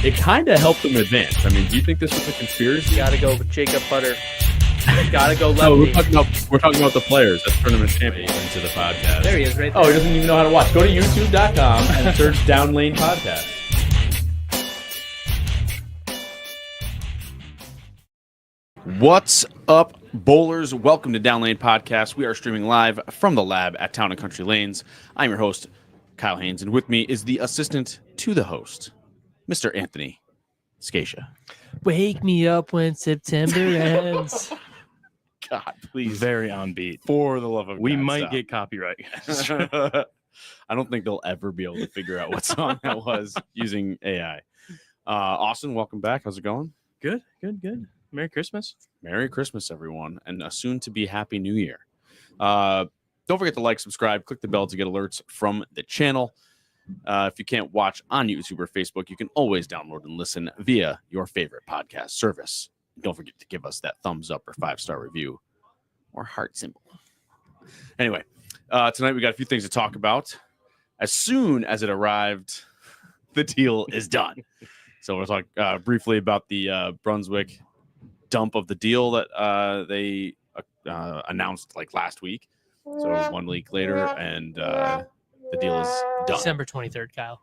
it kind of helped them advance. I mean, do you think this was a conspiracy? Gotta go with Jacob Butter. Gotta go No, lefty. we're talking about the players. That's tournament champion into the podcast. There he is, right there. Oh, he doesn't even know how to watch. Go to youtube.com and search Down Lane Podcast. What's up, bowlers? Welcome to Down Lane Podcast. We are streaming live from the lab at Town and Country Lanes. I'm your host, Kyle Haines, and with me is the assistant to the host, Mr. Anthony Scaccia. Wake me up when September ends. God, please. Very on beat. For the love of We God, might stop. get copyright. I don't think they'll ever be able to figure out what song that was using AI. Austin, welcome back. How's it going? Good. Merry Christmas. Merry Christmas, everyone, and a soon-to-be Happy New Year. Don't forget to like, subscribe, click the bell to get alerts from the channel. If you can't watch on YouTube or Facebook, you can always download and listen via your favorite podcast service. Don't forget to give us that thumbs up or 5-star review or heart symbol. Anyway, tonight we got a few things to talk about. As soon as it arrived, the deal is done. So we'll talk briefly about the Brunswick dump of the deal that they announced like last week. So 1 week later, and the deal is done. December 23rd, Kyle.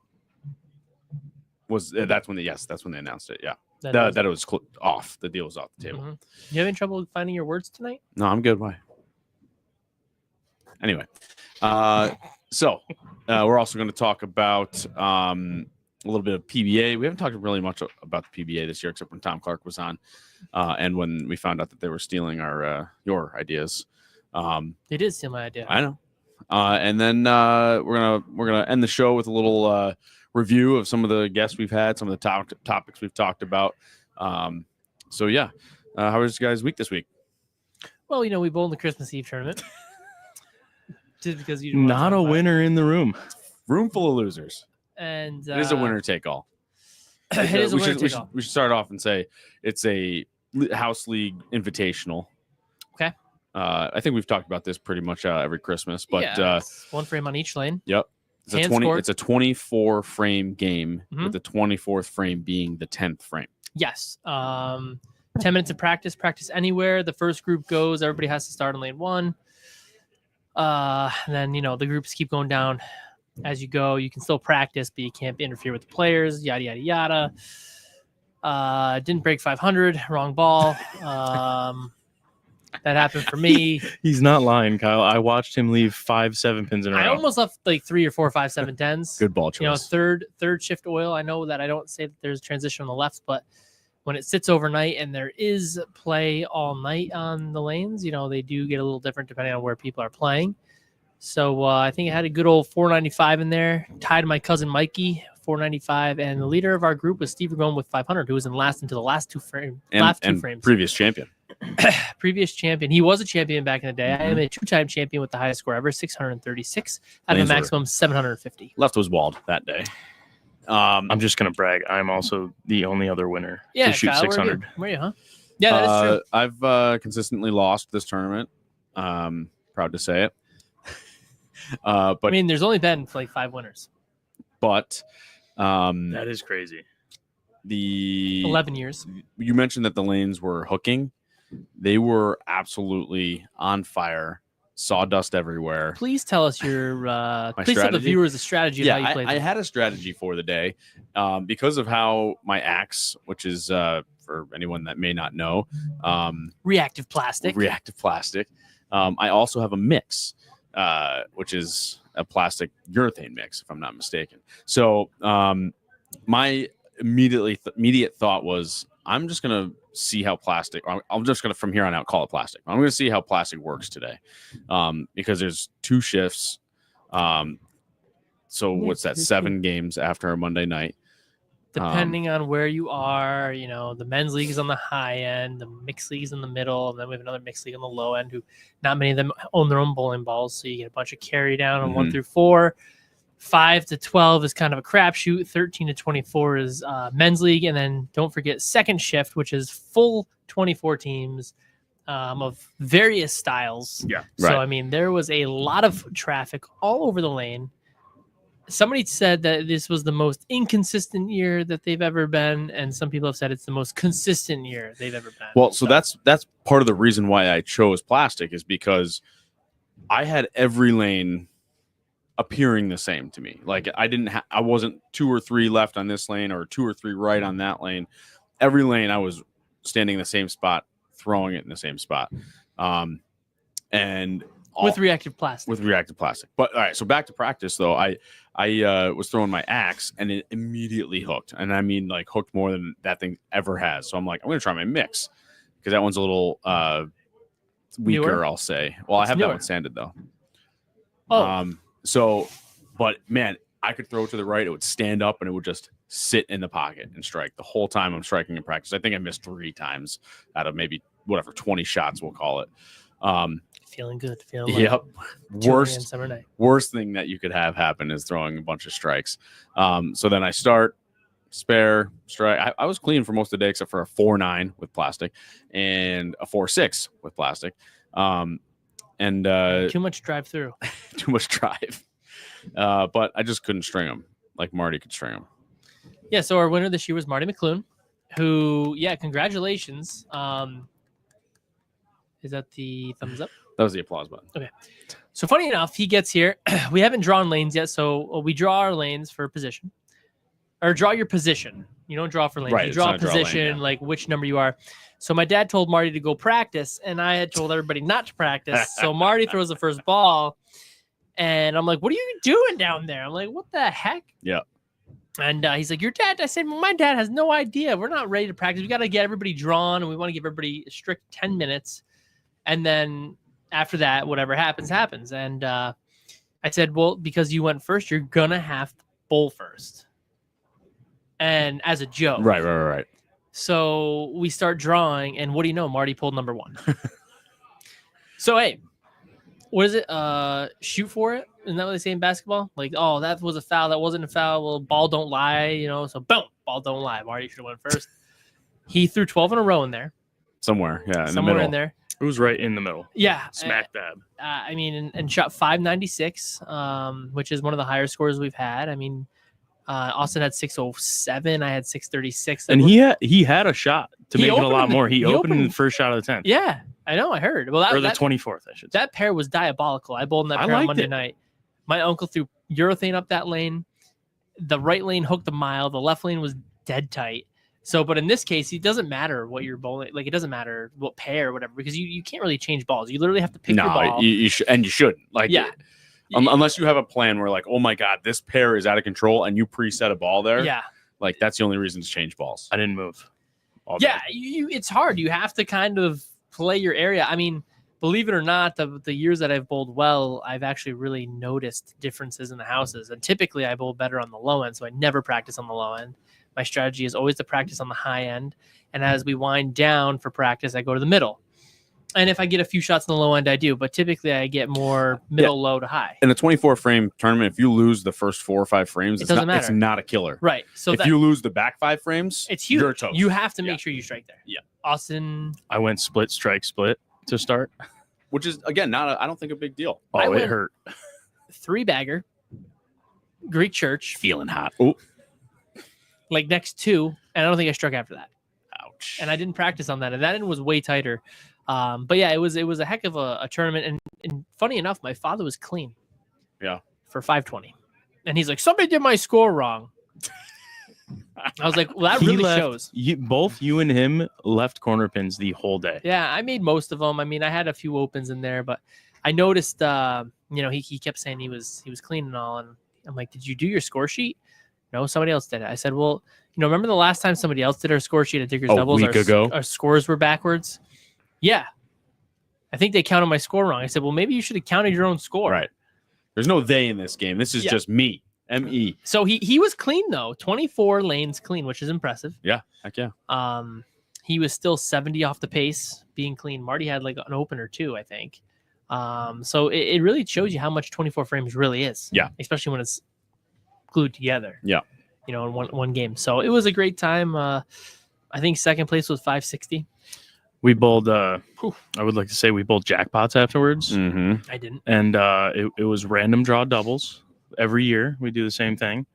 That's when they announced it. Yeah, That that it was off. The deal was off the table. Mhm. You having trouble finding your words tonight? No, I'm good. Why? Anyway, so we're also going to talk about a little bit of PBA. We haven't talked really much about the PBA this year, except when Tom Clark was on, and when we found out that they were stealing your ideas. They did steal my idea. I know. And then we're gonna end the show with a little review of some of the guests we've had, some of the topics we've talked about. So yeah, how was your guys' week this week? Well, we bowled in the Christmas Eve tournament. Just because you didn't want to Not talk a about it. winner in the room. Room full of losers. And It is a winner take all. It is a winner take all. We should start off and say it's a house league invitational. Okay. I think we've talked about this pretty much every Christmas, but Yeah, it's one frame on each lane. yep. It's Hand scored. It's a 24 frame game Mhm. with the 24th frame being the 10th frame. Yes. 10 minutes of practice anywhere. The first group goes, everybody has to start in lane 1. And then, the groups keep going down as you go. You can still practice, but you can't interfere with the players, yada, yada, yada. Didn't break 500, wrong ball. That happened for me. He's not lying, Kyle. I watched him leave 5 7-pins in a row. I almost left like 3 or 4, 5, 7, 10s. Good ball choice. Third shift oil. I know that I don't say that there's transition on the left, but when it sits overnight and there is play all night on the lanes, they do get a little different depending on where people are playing. So I think I had a good old 495 in there. Tied my cousin Mikey, 495, and the leader of our group was Steve Ragone with 500, who was in last into the last two frames. Previous champion. Previous champion. He was a champion back in the day. I am a 2-time champion with the highest score ever, 636 out of a Lanes were- maximum 750. Left was walled that day. I'm just going to brag. I'm also the only other winner Yeah, to shoot Kyle, 600. Where are you, huh? Yeah, that is true. I've consistently lost this tournament. Proud to say it. But I mean, there's only been like 5 winners. but That is crazy. the 11 years. you mentioned that the lanes were hooking. They were absolutely on fire. Sawdust everywhere. Please tell us your. Please tell the strategy? viewers the strategy of how you Yeah, played. I this. had a strategy for the day because of how my axe, which is for anyone that may not know, Reactive plastic. reactive plastic. I also have a mix, which is a plastic urethane mix, if I'm not mistaken. So my immediate thought was, I'm just gonna see how plastic. I'm just gonna from here on out call it plastic. I'm gonna see how plastic works today, because there's 2 shifts. So what's that? 7 games after a Monday night. Depending on where you are, the men's league is on the high end, the mixed league is in the middle, and then we have another mixed league on the low end. Who not many of them own their own bowling balls, so you get a bunch of carry down on 1 through 4. 5 to 12 is kind of a crapshoot. 13 to 24 is men's league, and then don't forget second shift, which is full 24 teams of various styles. Yeah, So right. I mean, there was a lot of traffic all over the lane. somebody said that this was the most inconsistent year that they've ever been, and some people have said it's the most consistent year they've ever been. Well, so that's part of the reason why I chose plastic, is because I had every lane appearing the same to me. Like I wasn't 2 or 3 left on this lane or 2 or 3 right on that lane. Every lane I was standing in the same spot, throwing it in the same spot. And with reactive plastic. But all right, so back to practice though. I was throwing my axe and it immediately hooked. And I mean like hooked more than that thing ever has. So I'm like, I'm gonna try my mix because that one's a little weaker, newer? I'll say. Well, I have newer. That one sanded though. Oh. So, but man, I could throw it to the right. It would stand up and it would just sit in the pocket and strike the whole time I'm striking in practice. I think I missed 3 times out of maybe 20 shots, we'll call it. Feeling good. Feeling like yep. Worst thing that you could have happen is throwing a bunch of strikes. So then I start, spare, strike. I was clean for most of the day except for a 4.9 with plastic and a 4.6 with plastic. And too much drive through. Too much drive. But I just couldn't string them like Marty could string them. Yeah, so our winner this year was Marty McClune, who, congratulations. Is that the thumbs up? That was the applause button. Okay. So funny enough, he gets here. We haven't drawn lanes yet, so we draw our lanes for position. Or draw your position. You don't draw for lanes. Right, you draw a position, like which number you are. So my dad told Marty to go practice, and I had told everybody not to practice. So Marty throws the first ball, and I'm like, what are you doing down there? I'm like, what the heck? Yeah. And he's like, your dad? I said, my dad has no idea. We're not ready to practice. We got to get everybody drawn, and we want to give everybody a strict 10 minutes. And then after that, whatever happens, happens. And I said, well, because you went first, you're going to have to bowl first. And as a joke. Right. So we start drawing, and what do you know? Marty pulled number 1. So, hey, what is it? Shoot for it? Isn't that what they say in basketball? Like, oh, that was a foul. That wasn't a foul. Well, ball don't lie, So, boom, ball don't lie. Marty should have went first. He threw 12 in a row in there. Somewhere, yeah, Somewhere in there. It was right in the middle. Yeah. Smack dab. I mean, and shot 596, which is one of the higher scores we've had. I mean, Austin had 607. I had 636. And he had a shot to make it a lot more. He opened the first shot of the 10th. Yeah, I know. I heard. Well, the 24th, I should say. That pair was diabolical. I bowled in that pair on Monday night. My uncle threw urethane up that lane. The right lane hooked a mile. The left lane was dead tight. So, but in this case, it doesn't matter what you're bowling. Like, it doesn't matter what pair or whatever, because you can't really change balls. You literally have to pick your ball. You shouldn't. Like, yeah. Unless you have a plan where, like, oh my God, this pair is out of control, and you preset a ball there. Yeah. Like, that's the only reason to change balls. I didn't move. It's hard. You have to kind of play your area. I mean, believe it or not, the years that I've bowled well, I've actually really noticed differences in the houses. And typically, I bowl better on the low end, so I never practice on the low end. My strategy is always to practice on the high end. And as we wind down for practice, I go to the middle. And if I get a few shots on the low end, I do. But typically, I get more middle, low to high. In a 24-frame tournament, if you lose the first 4 or 5 frames, doesn't matter. It's not a killer. Right. So if you lose the back 5 frames, it's huge. You're toast. You have to make sure you strike there. Yeah. Austin. I went split to start. Which is, again, I don't think a big deal. Oh, it hurt. 3-bagger. Greek church. Feeling hot. Oh. Like next 2, and I don't think I struck after that. Ouch. And I didn't practice on that, and that end was way tighter. But yeah, it was a heck of a tournament, and funny enough, my father was clean. Yeah. For 520, and he's like, somebody did my score wrong. I was like, well, that really shows. Both you and him left corner pins the whole day. Yeah, I made most of them. I mean, I had a few opens in there, but I noticed, he kept saying he was clean and all, and I'm like, did you do your score sheet? No, somebody else did it. I said, well, remember the last time somebody else did our score sheet at Digger's Doubles? A week ago? Our scores were backwards. Yeah. I think they counted my score wrong. I said, well, maybe you should have counted your own score. Right. There's no they in this game. This is just me. M-E. So he was clean, though. 24 lanes clean, which is impressive. Yeah. Heck yeah. He was still 70 off the pace, being clean. Marty had like an open or 2, I think. So it really shows you how much 24 frames really is. Yeah. Especially when it's glued together. Yeah. In one game. So it was a great time. I think second place was 560. We bowled, I would like to say we bowled jackpots afterwards. Mm-hmm. I didn't. And it was random draw doubles. every year we do the same thing.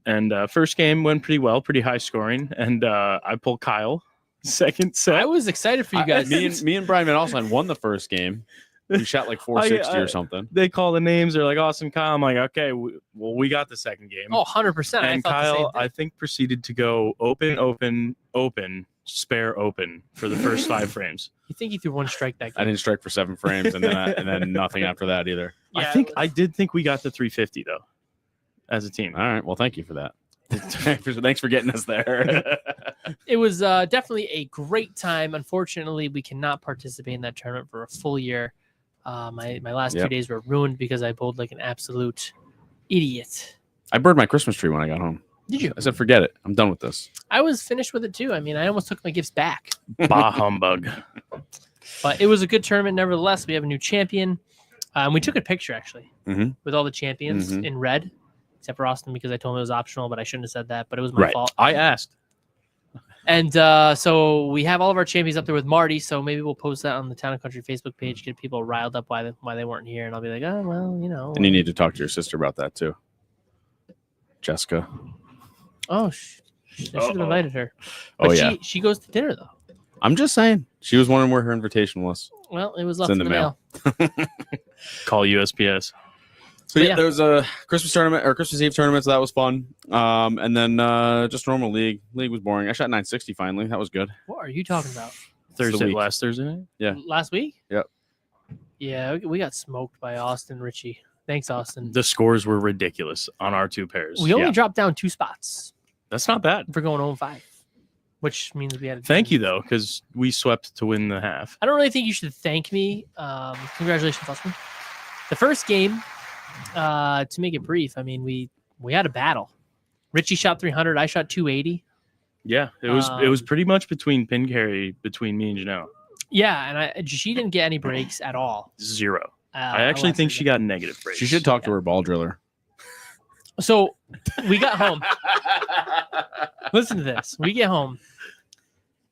And first game went pretty well, pretty high scoring. And I pulled Kyle second set. I was excited for you guys. Me and Brian Van Alstyne won the first game. We shot like 460 or something. They call the names. They're like, Austin, Kyle. I'm like, okay, we got the second game. Oh, 100%. And Kyle, I think, proceeded to go open, open, open, spare, open for the first 5 frames. You think he threw 1 strike that game? I didn't strike for 7 frames, and then nothing after that either. Yeah, I did think we got the 350 though, as a team. All right. Well, thank you for that. Thanks for getting us there. It was definitely a great time. Unfortunately, we cannot participate in that tournament for a full year. My last 2 days were ruined because I bowled like an absolute idiot. I burned my Christmas tree when I got home. Did you? I said, forget it. I'm done with this. I was finished with it too. I mean, I almost took my gifts back. Bah humbug. But it was a good tournament nevertheless. We have a new champion. We took a picture actually with all the champions in red, except for Austin because I told him it was optional, but I shouldn't have said that. But it was my fault. I asked. And so we have all of our champions up there with Marty. So maybe we'll post that on the Town and Country Facebook page, get people riled up why they weren't here. And I'll be like, oh, well, you know. And you need to talk to your sister about that too. Jessica. Oh, I should have invited her. But yeah. She goes to dinner though. I'm just saying. She was wondering where her invitation was. Well, it was left in the mail. Call USPS. So yeah, there was a Christmas tournament or Christmas Eve tournament, so that was fun. And then just normal league. League was boring. I shot 960 finally. That was good. What are you talking about? Last Thursday night? Yeah. Last week? Yep. Yeah, we got smoked by Austin Richie. Thanks, Austin. The scores were ridiculous on our 2 pairs. We only dropped down 2 spots. That's not bad. For going 0-5, which means we had. Thank you though, because we swept to win the half. I don't really think you should thank me. Congratulations, Austin. The first game. To make it brief, I mean we had a battle. Richie shot 300, I shot 280. Yeah, it was pretty much between pin carry between me and Janelle. Yeah, and she didn't get any breaks at all. 0. I actually think she got negative breaks. She should talk to her ball driller. So we got home. Listen to this. We get home,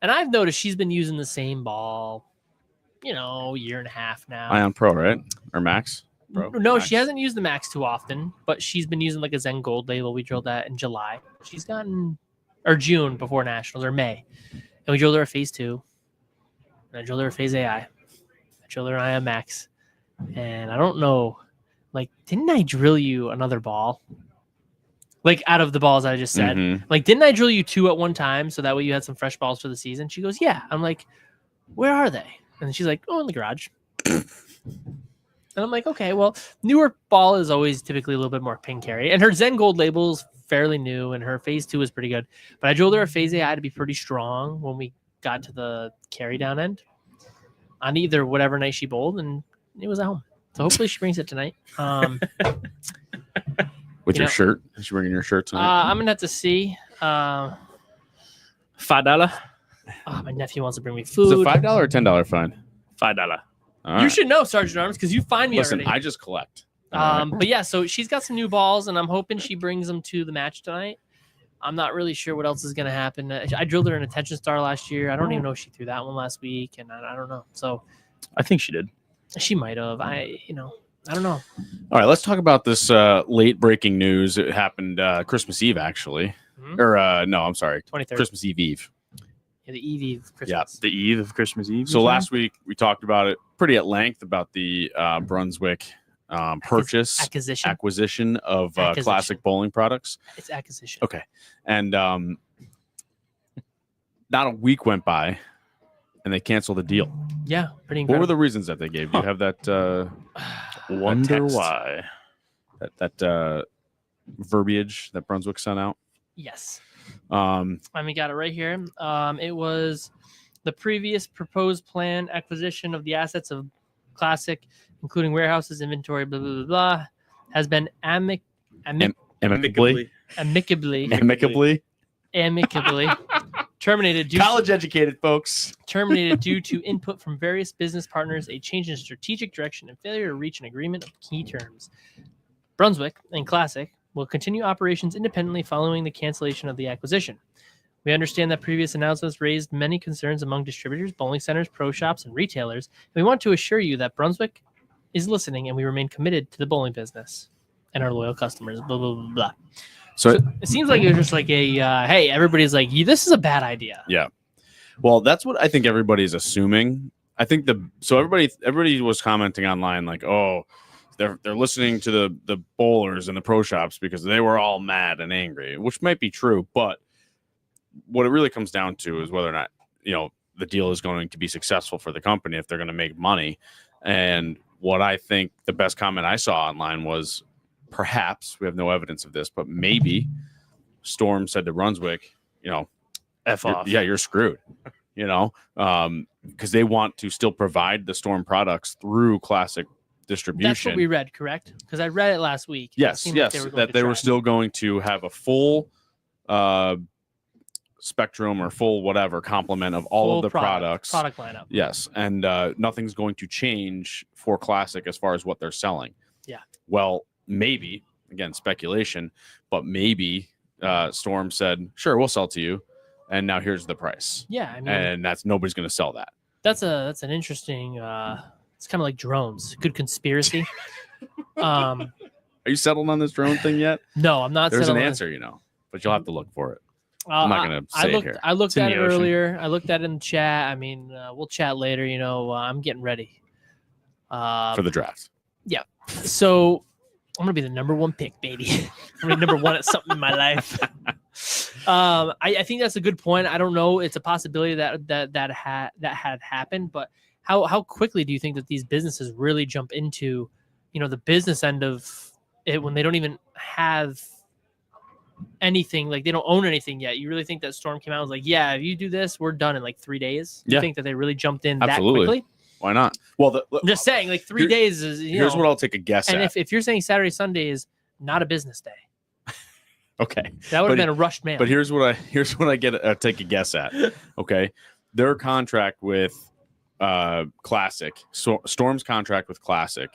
and I've noticed she's been using the same ball, year and a half now. Ion Pro, right? Or Max? Pro? No, Max. She hasn't used the Max too often, but she's been using like a Zen Gold label. We drilled that in July. She's gotten, or June before Nationals, or May. And we drilled her a Phase 2. And I drilled her a Phase AI. I drilled her an Ion Max. And I don't know, like, didn't I drill you another ball? Like, out of the balls I just said. Like, didn't I drill you 2 at one time so that way you had some fresh balls for the season? She goes, yeah. I'm like, where are they? And she's like, oh, in the garage. And I'm like, okay, well, newer ball is always typically a little bit more pin carry. And her Zen Gold label is fairly new, and her Phase 2 is pretty good. But I drilled her a Phase AI to be pretty strong when we got to the carry down end on either whatever night she bowled, and it was at home. So hopefully she brings it tonight. With your shirt? Is she bringing your shirt tonight? I'm going to have to see. $5? My nephew wants to bring me food. Is it $5 or $10 fine? $5. All you should know, Sergeant Arms, because you find me Listen, already. I just collect. But yeah, so she's got some new balls, and I'm hoping she brings them to the match tonight. I'm not really sure what else is going to happen. I drilled her an Attention Star last year. I don't even know if she threw that one last week, and I don't know. So I think she did. She might have. I don't know. All right, let's talk about this late breaking news. It happened Christmas Eve, actually. Or no, I'm sorry, 23rd. Christmas Eve. Yeah, the Eve of Christmas. Yeah, the eve of Christmas Eve. So last week we talked about it pretty at length about the Brunswick purchase acquisition of classic bowling products. It's acquisition. Okay, and not a week went by, and they canceled the deal. Yeah, pretty incredible. What were the reasons that they gave? Do you have that? Wonder why that verbiage that Brunswick sent out? Yes. We got it right here. It was the previous proposed plan acquisition of the assets of Classic, including warehouses, inventory, blah, blah, blah, blah, has been amicably terminated. College educated folks. Terminated due to input from various business partners, a change in strategic direction, and failure to reach an agreement of key terms. Brunswick and Classic will continue operations independently following the cancellation of the acquisition. We understand that previous announcements raised many concerns among distributors, bowling centers, pro shops, and retailers. And we want to assure you that Brunswick is listening and we remain committed to the bowling business. and our loyal customers. Blah blah blah blah. So It seems like it was just like a hey, everybody's like, this is a bad idea. yeah. Well, that's what I think everybody's assuming. I think everybody was commenting online like, oh, they're listening to the bowlers and the pro shops because they were all mad and angry, which might be true, but what it really comes down to is whether or not, the deal is going to be successful for the company, if they're going to make money. And what I think the best comment I saw online was, perhaps, we have no evidence of this, but maybe Storm said to Brunswick, F off. Yeah, you're screwed, because they want to still provide the Storm products through Classic distribution. That's what we read, correct? Because I read it last week. Yes, they were still going to have a full spectrum or full whatever complement of all of the product lineup. Yes, and nothing's going to change for Classic as far as what they're selling. Yeah. Well, maybe, again, speculation, but maybe Storm said, sure, we'll sell to you, and now here's the price. Yeah, I mean, and nobody's going to sell that. That's an interesting. It's kind of like drones. Good conspiracy. Are you settled on this drone thing yet? No, I'm not. There's an answer, but you'll have to look for it. I'm not going to say it here. I looked at it earlier. I looked at it in the chat. I mean, we'll chat later. I'm getting ready for the draft. Yeah. So I'm gonna be the number one pick, baby. I'm gonna be number one at something in my life. I think that's a good point. I don't know. It's a possibility that had happened, but how quickly do you think that these businesses really jump into, the business end of it when they don't even have anything, like they don't own anything yet? You really think that Storm came out and was like, yeah, if you do this, we're done in like 3 days? You think that they really jumped in Absolutely. That quickly? Why not? Well, I'm just saying, like 3 days is. Here's what I'll take a guess at. And if you're saying Saturday, Sunday is not a business day, okay, that would have been a rushed mail. But here's what I get take a guess at. Okay, their contract with Classic, Storm's contract with Classic,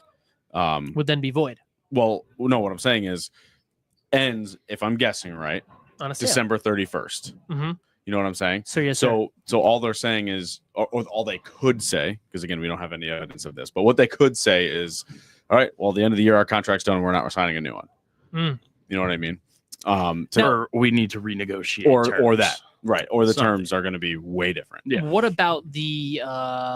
would then be void. Well, no, what I'm saying is ends, if I'm guessing right, on a sale. December 31st. Mm-hmm. You know what I'm saying? So yes, so all they're saying is, or all they could say, because again, we don't have any evidence of this, but what they could say is, all right, well, at the end of the year, our contract's done, we're not signing a new one. You know what I mean? Or we need to renegotiate, or that, right? Or the terms are going to be way different. Yeah. What about the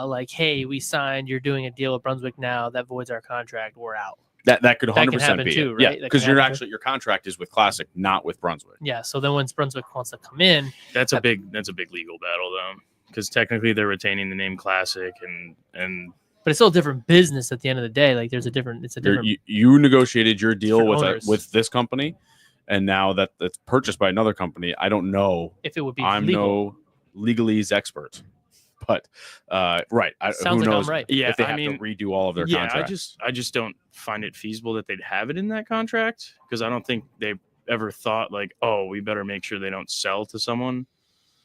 like, hey, we signed, you're doing a deal with Brunswick now that voids our contract, we're out. That could 100% be too, it. right? Yeah, because your contract is with Classic, not with Brunswick. Yeah. So then once Brunswick wants to come in, that's a big legal battle though, because technically they're retaining the name Classic and. But it's still a different business at the end of the day. Like it's a different. You negotiated your deal with this company, and now that it's purchased by another company, I don't know if it would be. I'm legal. No legalese expert. But right, sounds like I'm right. Yeah, if they have to redo all of their contracts. I just don't find it feasible that they'd have it in that contract, because I don't think they ever thought like, oh, we better make sure they don't sell to someone.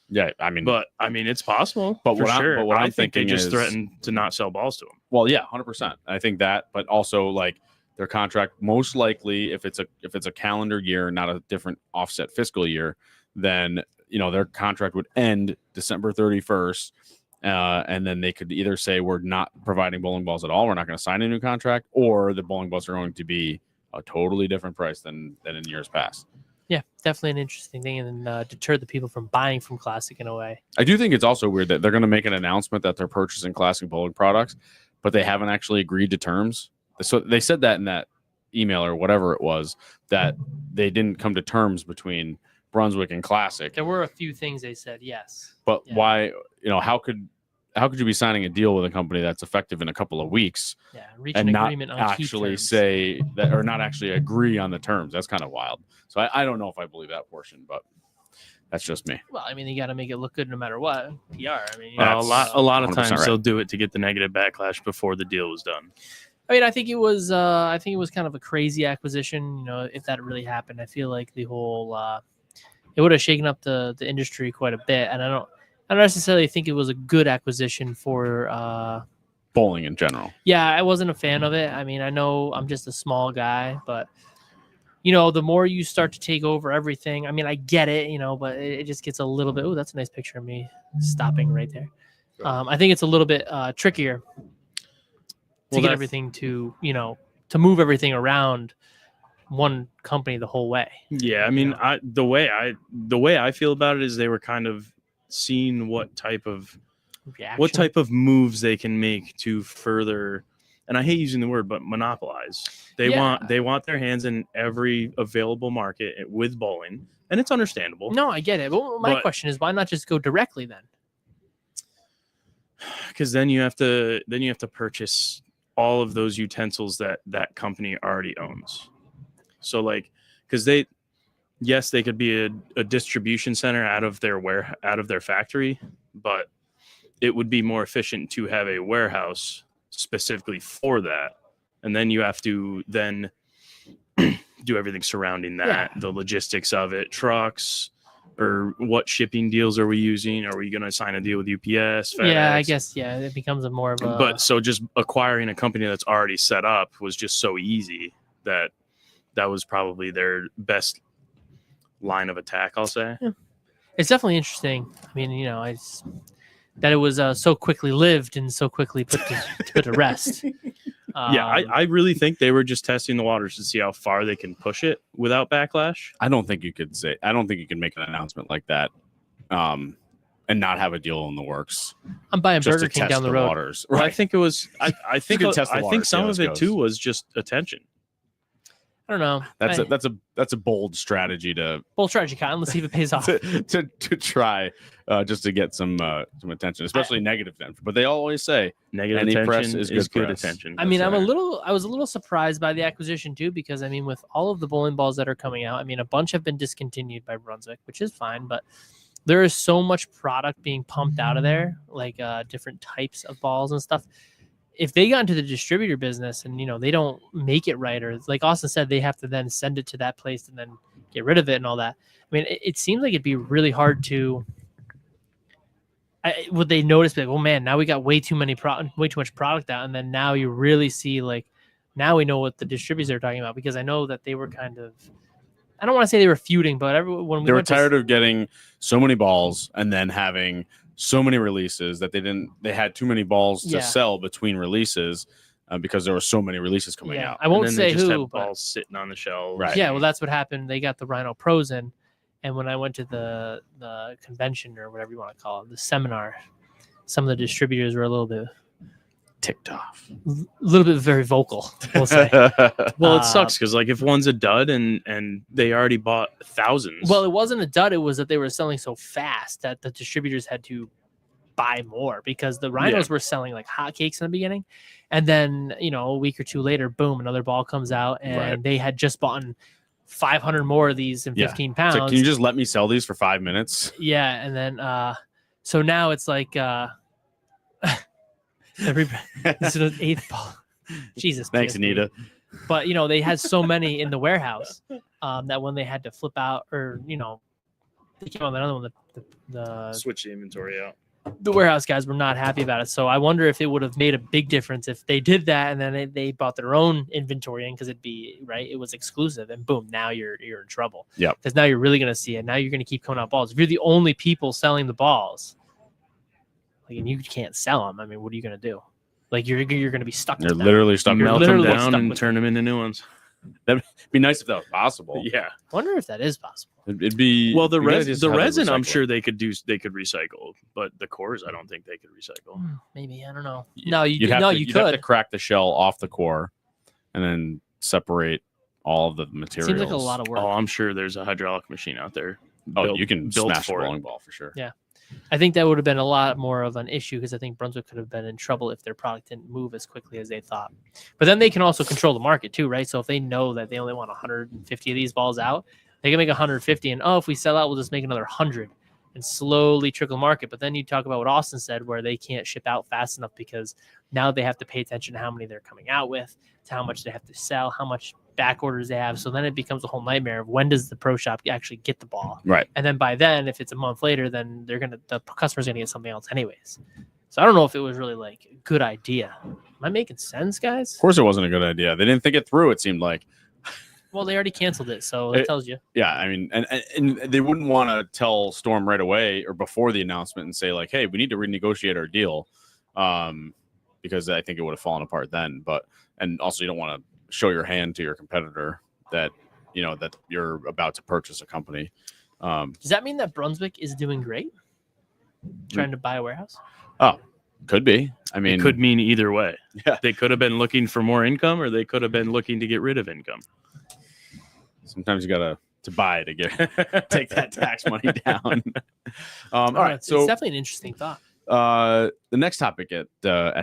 Yeah, but it's possible. But what I'm thinking they just is, threatened to not sell balls to them. Well, yeah, 100%. I think that, but also like their contract, most likely, if it's a calendar year, not a different offset fiscal year, then their contract would end December 31st. And then they could either say we're not providing bowling balls at all, we're not going to sign a new contract, or the bowling balls are going to be a totally different price than in years past. Yeah, definitely an interesting thing, and then deter the people from buying from Classic in a way. I do think it's also weird that they're going to make an announcement that they're purchasing Classic bowling products, but they haven't actually agreed to terms. So they said that in that email or whatever it was, that they didn't come to terms between Brunswick and Classic. There were a few things they said, yes. But why, how could you be signing a deal with a company that's effective in a couple of weeks and not actually say that, or not actually agree on the terms? That's kind of wild. So I don't know if I believe that portion, but that's just me. Well, I mean, you got to make it look good no matter what. PR. I mean, a lot of times they'll do it to get the negative backlash before the deal was done. I mean, I think it was kind of a crazy acquisition. If that really happened, I feel like the whole it would have shaken up the industry quite a bit, and I don't necessarily think it was a good acquisition for bowling in general. Yeah, I wasn't a fan of it. I mean, I know I'm just a small guy, but the more you start to take over everything, I mean, I get it, but it just gets a little bit. Oh, that's a nice picture of me stopping right there. I think it's a little bit trickier to get everything to move everything around one company the whole way. Yeah, I mean, the way I feel about it is they were kind of seeing what type of moves they can make to further, and I hate using the word, but monopolize. They want their hands in every available market with bowling, and it's understandable. No, I get it. But my question is, why not just go directly then? Because then you have to purchase all of those utensils that company already owns. So like, because they could be a distribution center out of their factory, but it would be more efficient to have a warehouse specifically for that, and then you have to then do everything surrounding that, the logistics of it, trucks, or what shipping deals are we using? Are we going to sign a deal with UPS? FedEx? Yeah, I guess it becomes more of a. But so just acquiring a company that's already set up was just so easy that was probably their best line of attack, I'll say. Yeah. It's definitely interesting. I mean, that it was so quickly lived and so quickly put to rest. I really think they were just testing the waters to see how far they can push it without backlash. I don't think you can make an announcement like that, and not have a deal in the works. I'm buying Burger King down the road. Waters. Well, Right. I think it was. I think some of it goes. too was just attention. I don't know. That's a bold strategy bold strategy, Cotton. Let's see if it pays off. to try just to get some attention, especially negative attention. But they always say Negative any attention press is good press. attention. I mean, I was a little surprised by the acquisition too, because I mean, with all of the bowling balls that are coming out, I mean, a bunch have been discontinued by Brunswick, which is fine, but there is so much product being pumped out of there, like different types of balls and stuff. If they got into the distributor business and they don't make it right, or like Austin said, they have to then send it to that place and then get rid of it and all that. I mean, it seems like it'd be really hard to. Would they notice like, oh man, now we got way too much product out, and then now you really see like, now we know what the distributors are talking about, because I know that they were kind of. I don't want to say they were feuding, but when they were tired of getting so many balls and then having so many releases that they had too many balls to sell between releases because there were so many releases coming out. I won't say just who, balls sitting on the shelves. Right. Yeah, well, that's what happened. They got the Rhino Pros in, and when I went to the convention, or whatever you want to call it, the seminar, some of the distributors were a little bit ticked off, a little bit very vocal, we'll say. Well, it sucks because like if one's a dud and they already bought thousands. Well, it wasn't a dud. It was that they were selling so fast that the distributors had to buy more, because the Rhinos were selling like hotcakes in the beginning, and then a week or two later, boom, another ball comes out, and they had just bought 500 more of these in 15 pounds. Like, can you just let me sell these for 5 minutes? Yeah, and then so now it's like this is the 8th ball. Jesus. Thanks, Anita. But they had so many in the warehouse that when they had to flip out, or they came on another one, the switch the inventory out. The warehouse guys were not happy about it. So I wonder if it would have made a big difference if they did that and then they bought their own inventory in, because it'd be right. It was exclusive, and boom, now you're in trouble. Yeah, because now you're really going to see it. Now you're going to keep coming out balls. If you're the only people selling the balls, like, and you can't sell them, I mean, what are you going to do? Like you're going to be stuck. You're literally stuck. Melt them down and turn them into new ones. That'd be nice if that was possible. Yeah, I wonder if that is possible. It'd be well. The resin, I'm sure they could recycle, but the cores, I don't think they could recycle. Maybe, I don't know. You'd have to crack the shell off the core, and then separate all of the materials. Seems like a lot of work. Oh, I'm sure there's a hydraulic machine out there. You can smash a bowling ball for sure. Yeah. I think that would have been a lot more of an issue, because I think Brunswick could have been in trouble if their product didn't move as quickly as they thought. But then they can also control the market too, right? So if they know that they only want 150 of these balls out, they can make 150, and if we sell out, we'll just make another 100 and slowly trickle market. But then you talk about what Austin said, where they can't ship out fast enough because now they have to pay attention to how many they're coming out with, to how much they have to sell, how much back orders they have. So then it becomes a whole nightmare of when does the pro shop actually get the ball, right? And then by then, if it's a month later, then the customer's gonna get something else anyways. So I don't know if it was really like a good idea. Am I making sense, guys? Of course, it wasn't a good idea. They didn't think it through. It seemed like. Well, they already canceled it, so it tells you. Yeah, I mean, and they wouldn't want to tell Storm right away or before the announcement and say like, "Hey, we need to renegotiate our deal," because I think it would have fallen apart then. And also, you don't want to show your hand to your competitor that that you're about to purchase a company. Does that mean that Brunswick is doing great? Trying to buy a warehouse? Oh, could be. I mean, It could mean either way. Yeah. They could have been looking for more income, or they could have been looking to get rid of income. sometimes you gotta to buy to get take that tax money down. All right, It's so definitely an interesting thought. the next topic at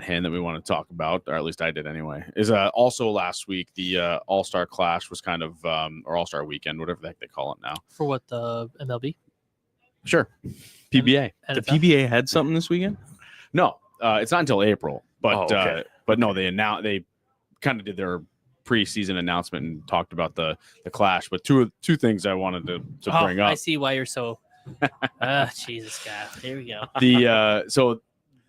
hand that we want to talk about, or at least I did anyway, is also last week the All-Star Clash was kind of or All-Star Weekend, whatever the heck they call it now. For what, the MLB? Sure, PBA. The NFL? PBA had something this weekend? No, it's not until April, but okay. but no, they kind of did their preseason announcement and talked about the Clash. But two things I wanted to bring up. I see why you're so. Jesus God, here we go. So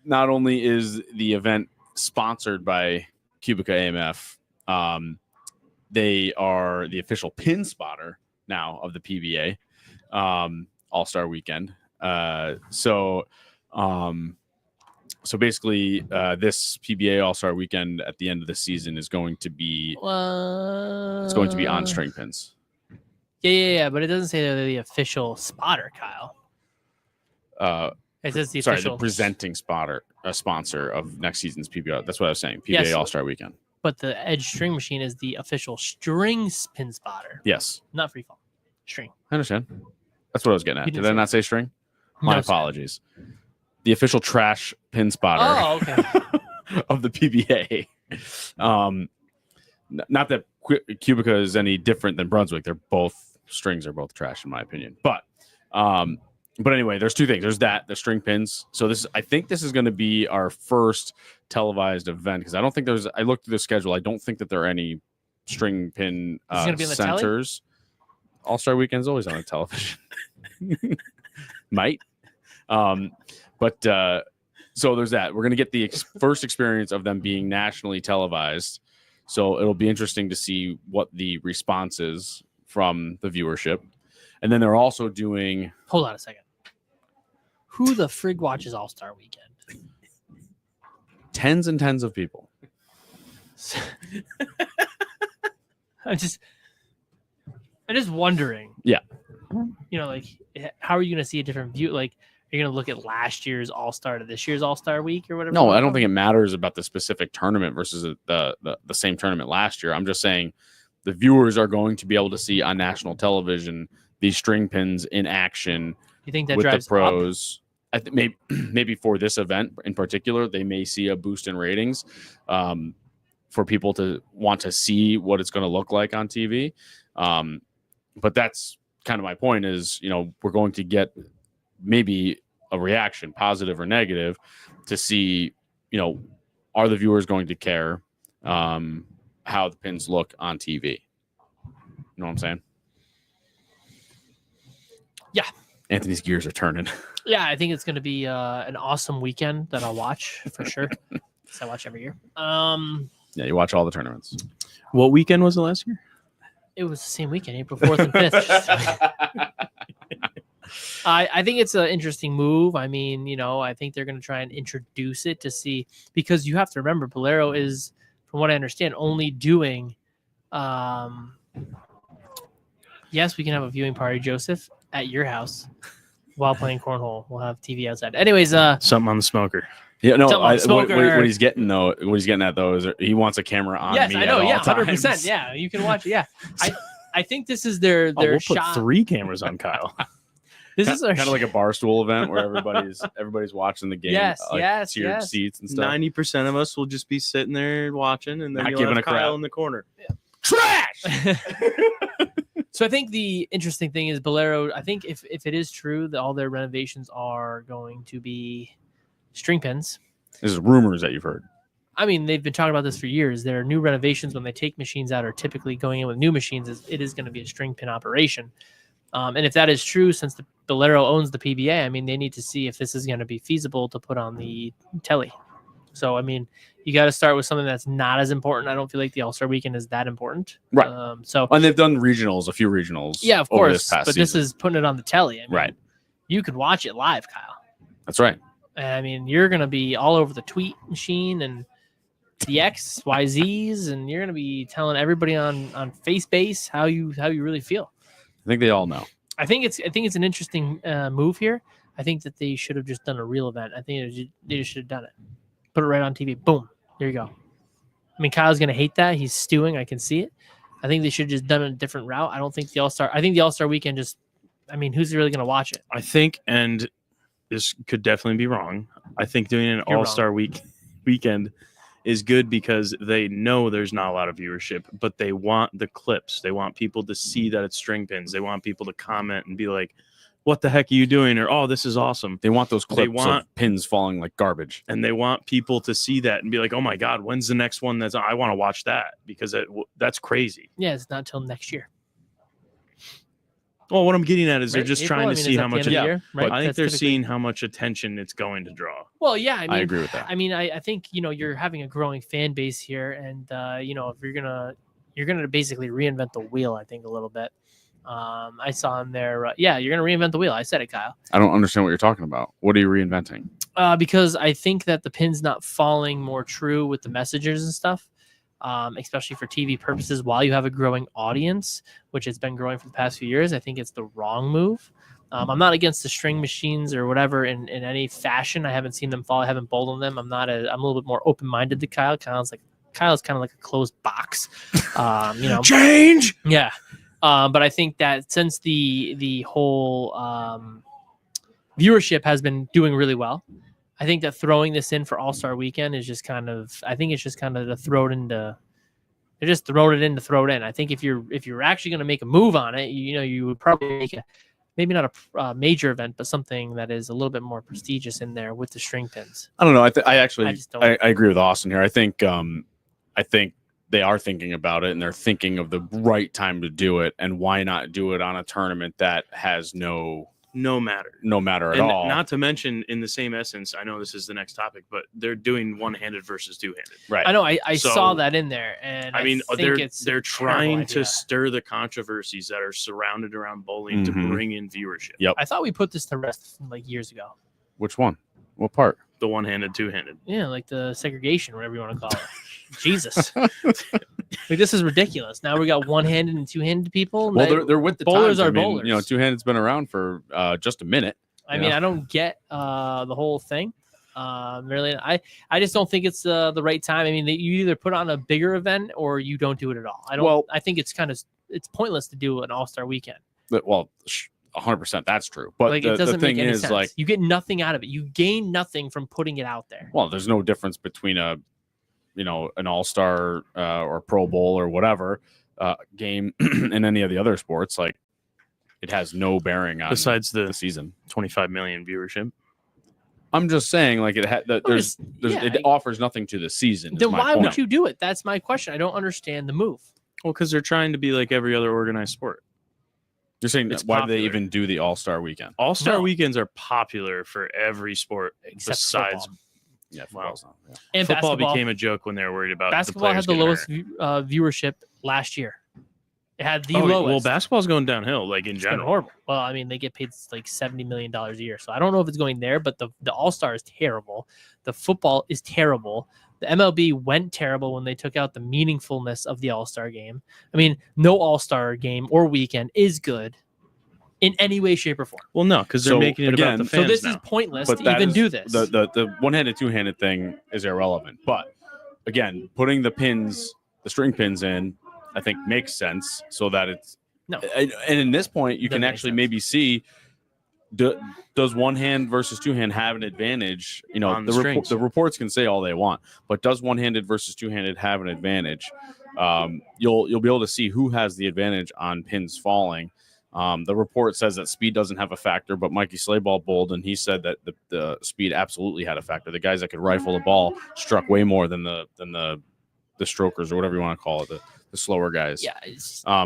not only is the event sponsored by Cubica AMF, they are the official pin spotter now of the PBA All-Star Weekend. So basically, this PBA All-Star Weekend at the end of the season is going to be it's going to be on string pins. Yeah, but it doesn't say they're the official spotter, Kyle. It says the official. The presenting sponsor of next season's PBA. That's what I was saying. PBA Yes. All-Star Weekend. But the Edge string machine is the official string pin spotter, Yes, not freefall. String. I understand. That's what I was getting You at. didn't Did I say not say string? My No, apologies. The official trash pin spotter Oh, okay. of the PBA. Not that Cubica is any different than Brunswick. They're both strings are both trash in my opinion. But anyway, there's two things. There's the string pins. So I think this is going to be our first televised event because I don't think I looked through the schedule. I don't think that there are any string pin Is it gonna be on the telly? centers. All-Star Weekend's always on the television. Might. So there's that. We're going to get the first experience of them being nationally televised. So it'll be interesting to see what the response is from the viewership. And then they're also doing... Hold on a second. Who the frig watches All-Star Weekend? Tens and tens of people. I'm just wondering. Yeah. Like, how are you going to see a different view? Like, you're going to look at last year's All-Star to this year's All-Star Week or whatever? No, I don't think it matters about the specific tournament versus the same tournament last year. I'm just saying the viewers are going to be able to see on national television these string pins in action. You think that with drives the pros? I think maybe for this event in particular, they may see a boost in ratings for people to want to see what it's going to look like on TV. But that's kind of my point is, we're going to get maybe a reaction, positive or negative, to see, are the viewers going to care how the pins look on TV? You know what I'm saying? Yeah. Anthony's gears are turning. Yeah, I think it's going to be an awesome weekend that I'll watch for sure. Because I watch every year. Yeah, you watch all the tournaments. What weekend was it last year? It was the same weekend, April 4th and 5th. I think it's an interesting move. I mean, I think they're going to try and introduce it to see, because you have to remember, Bolero is, from what I understand, only doing, yes, we can have a viewing party, Joseph, at your house while playing cornhole. We'll have TV outside. Anyways, something on the smoker. Yeah, no. Smoker. What he's getting at though is he wants a camera on yes, me. I know. At Yeah, all 100%. times. Yeah, you can watch it. Yeah, I think this is their We'll shot. put 3 cameras on Kyle. This is kind of like a barstool event where everybody's watching the game. Yes, tiered seats and stuff. 90% of us will just be sitting there watching, and then Not you'll giving have a crap. Kyle in the corner. Trash. So I think the interesting thing is Bolero. I think if it is true that all their renovations are going to be string pins. This is rumors that you've heard. I mean, they've been talking about this for years. Their new renovations, when they take machines out, are typically going in with new machines. It is going to be a string pin operation. And if that is true, since the Bolero owns the PBA, I mean, they need to see if this is going to be feasible to put on the telly. So, I mean, you got to start with something that's not as important. I don't feel like the All-Star Weekend is that important. Right. And they've done a few regionals. Yeah, of over course. This past but season. this is putting it on the telly. I mean, Right. You could watch it live, Kyle. That's right. I mean, you're going to be all over the tweet machine and the X, Y, Z's, and you're gonna be telling everybody on face base how you really feel. I think they all know. I think it's an interesting move here. I think that they should have just done a real event. I think they just should have done it. Put it right on TV. Boom. There you go. I mean, Kyle's gonna hate that. He's stewing. I can see it. I think they should have just done a different route. I don't think the All-Star. I think the All-Star weekend just. I mean, who's really gonna watch it? I think, and this could definitely be wrong. I think doing an All-Star weekend is good because they know there's not a lot of viewership, but they want the clips. They want people to see that it's string pins. They want people to comment and be like, what the heck are you doing? Or, oh, this is awesome. They want those clips of pins falling like garbage. And they want people to see that and be like, oh my God, when's the next one? I want to watch that because that's crazy. Yeah, it's not until next year. Well, what I'm getting at is they're Right? just April? trying I to mean, see is that how the much. end of the year? Right? I think That's they're typically- seeing how much attention it's going to draw. Well, yeah, I agree with that. I mean, I think you're having a growing fan base here, and if you're gonna basically reinvent the wheel, I think a little bit. I saw in there, you're gonna reinvent the wheel. I said it, Kyle. I don't understand what you're talking about. What are you reinventing? Because I think that the pin's not falling more true with the messages and stuff, especially for TV purposes. While you have a growing audience, which has been growing for the past few years, I think it's the wrong move. I'm not against the string machines or whatever in any fashion. I haven't seen them fall. I haven't bowled on them. I'm a little bit more open-minded to Kyle. Kyle's kind of like a closed box. Change. Yeah. But I think that since the whole viewership has been doing really well, I think that throwing this in for All-Star Weekend is just kind of, I think it's just kind of to throw it into. They're just throwing it in to throw it in. I think if you're actually going to make a move on it, you would probably make maybe not a major event, but something that is a little bit more prestigious in there with the string pins. I don't know. I agree with Austin here. I think they are thinking about it and they're thinking of the right time to do it, and why not do it on a tournament that has no matter at all. Not to mention, in the same essence, I know this is the next topic, but they're doing one-handed versus two-handed. Right. I know. I saw that in there, and I mean, think they're trying to stir the controversies that are surrounded around bowling to bring in viewership. Yep. I thought we put this to rest like years ago. Which one? What part? The one-handed, two-handed. Yeah, like the segregation, whatever you want to call it. Jesus. Like, this is ridiculous. Now we got one-handed and two-handed people. Well, they're with the bowlers times. are I mean, bowlers. Two-handed's been around for just a minute. I mean, I don't get the whole thing. Really, I just don't think it's the right time. I mean, you either put on a bigger event or you don't do it at all. I think it's pointless to do an All-Star weekend. Well, 100% that's true. But like, it doesn't the thing make any is, sense. like, you get nothing out of it. You gain nothing from putting it out there. well, there's no difference between an All-Star or Pro Bowl or whatever game in any of the other sports. Like, it has no bearing on besides the season. 25 million viewership. I'm just saying, like, it offers nothing to the season. Then why would you do it? That's my question. I don't understand the move. Well, because they're trying to be like every other organized sport. You're saying It's why do they popular. even do the All-Star weekend? All-Star No. weekends are popular for every sport Except besides football. Yeah, Wow. yeah. And football basketball. became a joke when they were worried about Basketball had the lowest viewership last year. It had the lowest. Well, basketball's going downhill, like in It's been general. horrible. Well, I mean, they get paid like $70 million a year. So I don't know if it's going there, but the All-Star is terrible. The football is terrible. The MLB went terrible when they took out the meaningfulness of the All-Star game. I mean, no All-Star game or weekend is good in any way, shape, or form. Well, no, because they're So, making it again, about the So fans this now. is pointless But to that even is- do this. The one-handed, two-handed thing is irrelevant. But again, putting the string pins in, I think makes sense so that it's No. And in this point, you Doesn't can make actually sense. maybe see does one hand versus two hand have an advantage? On the strings. The reports can say all they want, but does one-handed versus two-handed have an advantage? You'll be able to see who has the advantage on pins falling. The report says that speed doesn't have a factor, but Mikey Slayball bowled, and he said that the speed absolutely had a factor. The guys that could rifle the ball struck way more than the strokers or whatever you want to call it, the slower guys. Yeah.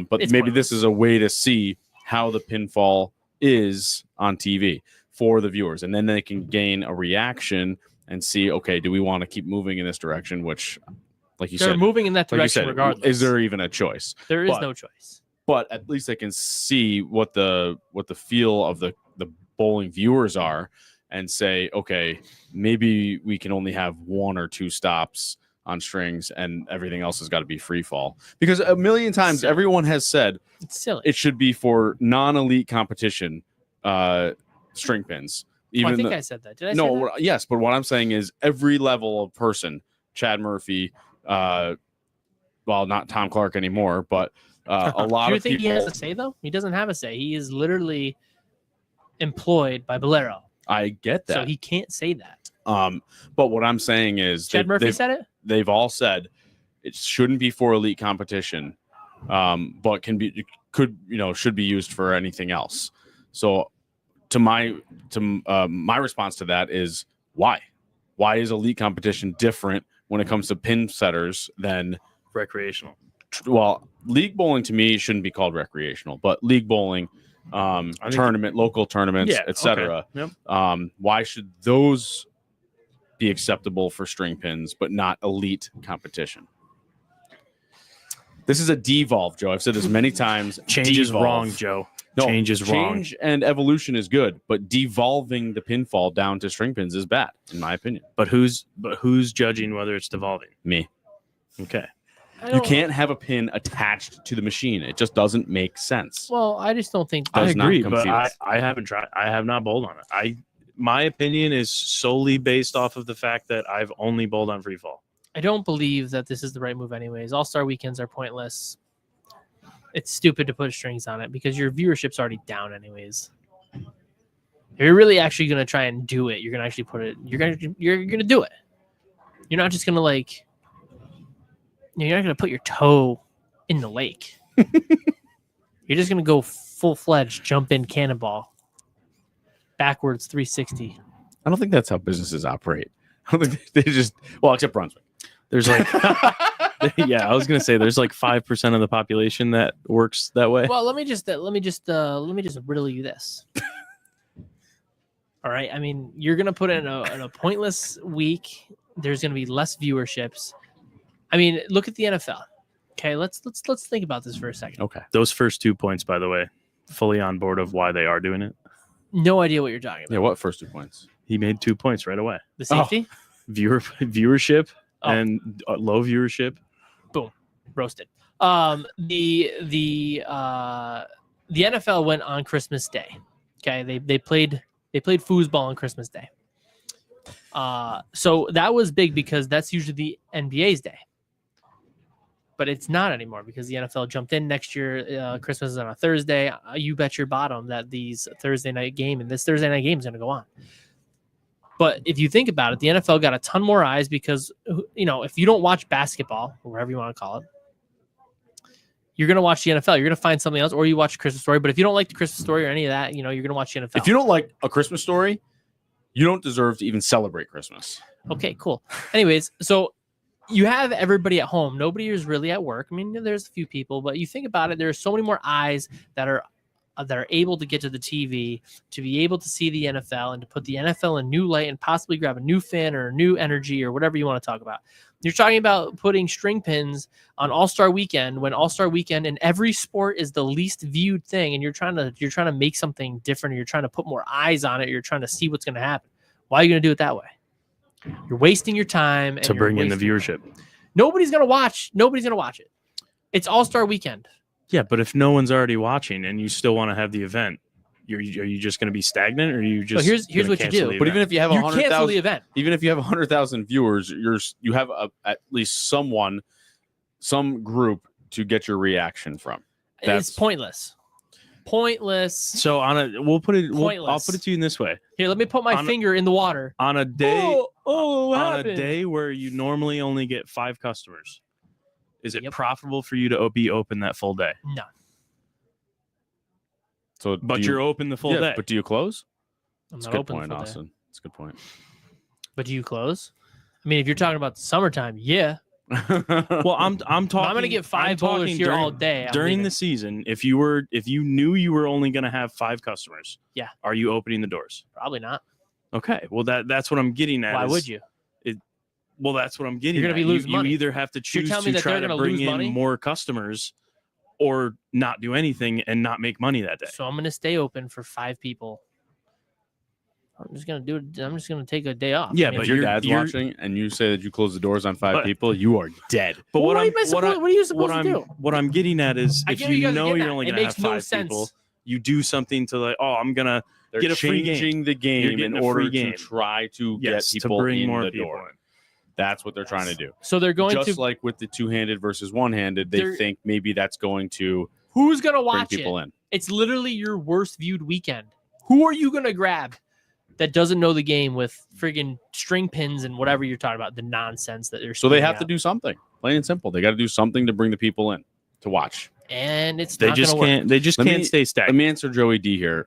But it's maybe pointless. this is a way to see how the pinfall is on TV for the viewers, and then they can gain a reaction and see, okay, do we want to keep moving in this direction? Which, like you They're said, moving in that like you direction said, regardless. is there even a choice? There is but- no choice. But at least they can see what the feel of the bowling viewers are, and say, okay, maybe we can only have one or two stops on strings, and everything else has got to be free fall. Because a million times Silly. everyone has said It's silly. it should be for non-elite competition string pins. Even I think I said that. Did I say no, that? yes, but what I'm saying is every level of person, Chad Murphy, well, not Tom Clark anymore, but a lot Do you of think people. he has a say, though? He doesn't have a say. He is literally employed by Bolero. I get that. So he can't say that. But what I'm saying is Chad Murphy said it? They've all said it shouldn't be for elite competition, but should be used for anything else. So my response to that is why is elite competition different when it comes to pin setters than recreational? Well, league bowling to me shouldn't be called recreational, but league bowling, local tournaments, etc. Okay. Yep. Why should those be acceptable for string pins, but not elite competition? This is a devolve, Joe. I've said this many times. Change is wrong, Joe. No, change is wrong. Change and evolution is good, but devolving the pinfall down to string pins is bad, in my opinion. But who's judging whether it's devolving? Me. Okay. You can't have a pin attached to the machine. It just doesn't make sense. Well, I just don't think. I agree, but I haven't tried. I have not bowled on it. My opinion is solely based off of the fact that I've only bowled on free fall. I don't believe that this is the right move anyways. All-Star weekends are pointless. It's stupid to put strings on it because your viewership's already down anyways. If you're really actually going to try and do it, you're going to actually put it, you're going to do it. You're not just going to you're not going to put your toe in the lake. You're just going to go full-fledged, jump in cannonball. Backwards 360. I don't think that's how businesses operate. I don't think they just, except Brunswick. There's yeah, I was gonna say there's 5% of the population that works that way. Well, let me just riddle you this. All right, I mean, you're gonna put in a pointless week. There's gonna be less viewerships. I mean, look at the NFL. Okay, let's think about this for a second. Okay, those first 2 points, by the way, fully on board of why they are doing it. No idea what you're talking about. Yeah, what first 2 points? He made 2 points right away. The safety, viewership, and low viewership. Boom, roasted. The NFL went on Christmas Day. Okay, they played foosball on Christmas Day. So that was big because that's usually the NBA's day. But it's not anymore because the NFL jumped in next year. Christmas is on a Thursday. You bet your bottom that this Thursday night game is going to go on. But if you think about it, the NFL got a ton more eyes because, if you don't watch basketball, or whatever you want to call it, you're going to watch the NFL. You're going to find something else, or you watch Christmas Story. But if you don't like the Christmas Story or any of that, you're going to watch the NFL. If you don't like A Christmas Story, you don't deserve to even celebrate Christmas. Okay, cool. Anyways, so you have everybody at home. Nobody is really at work. I mean, there's a few people, but you think about it, there are so many more eyes that are able to get to the TV, to be able to see the NFL and to put the NFL in new light and possibly grab a new fan or a new energy or whatever you want to talk about. You're talking about putting string pins on All-Star Weekend when All-Star Weekend in every sport is the least viewed thing, and you're trying to make something different, or you're trying to put more eyes on it, or you're trying to see what's going to happen. Why are you going to do it that way? You're wasting your time to bring in the viewership. Nobody's going to watch it. It's All-Star Weekend. Yeah, but if no one's already watching and you still want to have the event, are you just going to be stagnant, or are you just? So here's what you do. But even if you have 100,000, cancel the event. Even if you have 100,000 viewers, you have at least some group to get your reaction from. It's pointless. Pointless. So I'll put it to you in this way. Here, let me put my finger in the water. On a day, a day where you normally only get 5 customers, is it profitable for you to be open that full day? No. So, you're open the full day. But do you close? I'm That's not a good open point, the full Austin. day. That's a good point. But do you close? I mean, if you're talking about the summertime, yeah. Well, I'm talking. I'm gonna get 5 bowlers here all day. During the season, if you knew you were only gonna have 5 customers, yeah, are you opening the doors? Probably not. Okay, well that's what I'm getting at. Why would you? Well, that's what I'm getting. You're gonna be losing money. You either have to choose to try to bring in more customers, or not do anything and not make money that day. So I'm gonna stay open for 5 people. I'm just gonna do it. I'm just gonna take a day off. Yeah, I mean, but If your you're- dad's you're- watching and you say that you close the doors on 5 But- people, you are dead. But what are you supposed to do? What I'm getting at is I if get what you you guys are know getting you're at. only It going to have makes no 5 sense. people, you do something to like, oh, I'm gonna They're get a free game. changing the You're game getting in a free order game. to try to yes get to people bring in more the people door. in. That's what they're trying to do. So they're going Just to. like with the two-handed versus one-handed, they They're- think maybe that's going to Who's gonna bring watch people it? in. It's literally your worst viewed weekend. Who are you gonna grab that doesn't know the game with friggin' string pins and whatever you're talking about? The nonsense that they're. So they spewing have to out. do something, plain and simple. They got to do something to bring the people in to watch. And it's They not just gonna work. can't. They just Let can't me- stay Let stagnant. me answer Joey D here.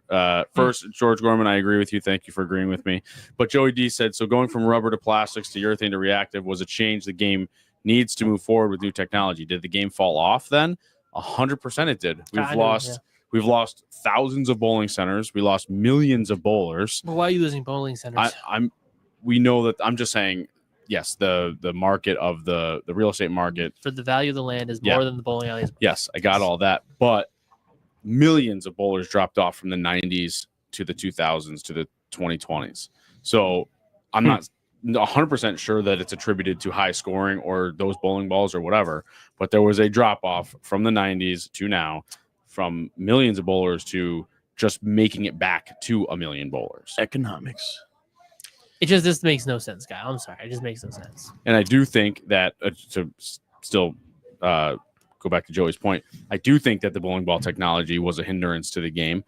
First, George Gorman, I agree with you. Thank you for agreeing with me. But Joey D said, so going from rubber to plastics to urethane to reactive was a change the game needs to move forward with new technology. Did the game fall off then? 100% it did. We've lost thousands of bowling centers. We lost millions of bowlers. Well, why are you losing bowling centers? We know that. I'm just saying, yes, the market of the real estate market. For the value of the land is Yeah. more than the bowling alleys. Yes, I got all that, but millions of bowlers dropped off from the 90s to the 2000s to the 2020s. So I'm not 100% sure that it's attributed to high scoring or those bowling balls or whatever, but there was a drop off from the 90s to now, from millions of bowlers to just making it back to a million bowlers. Economics. It just this makes no sense, guy. I'm sorry. It just makes no sense. And I do think that to still go back to Joey's point, I do think that the bowling ball technology was a hindrance to the game.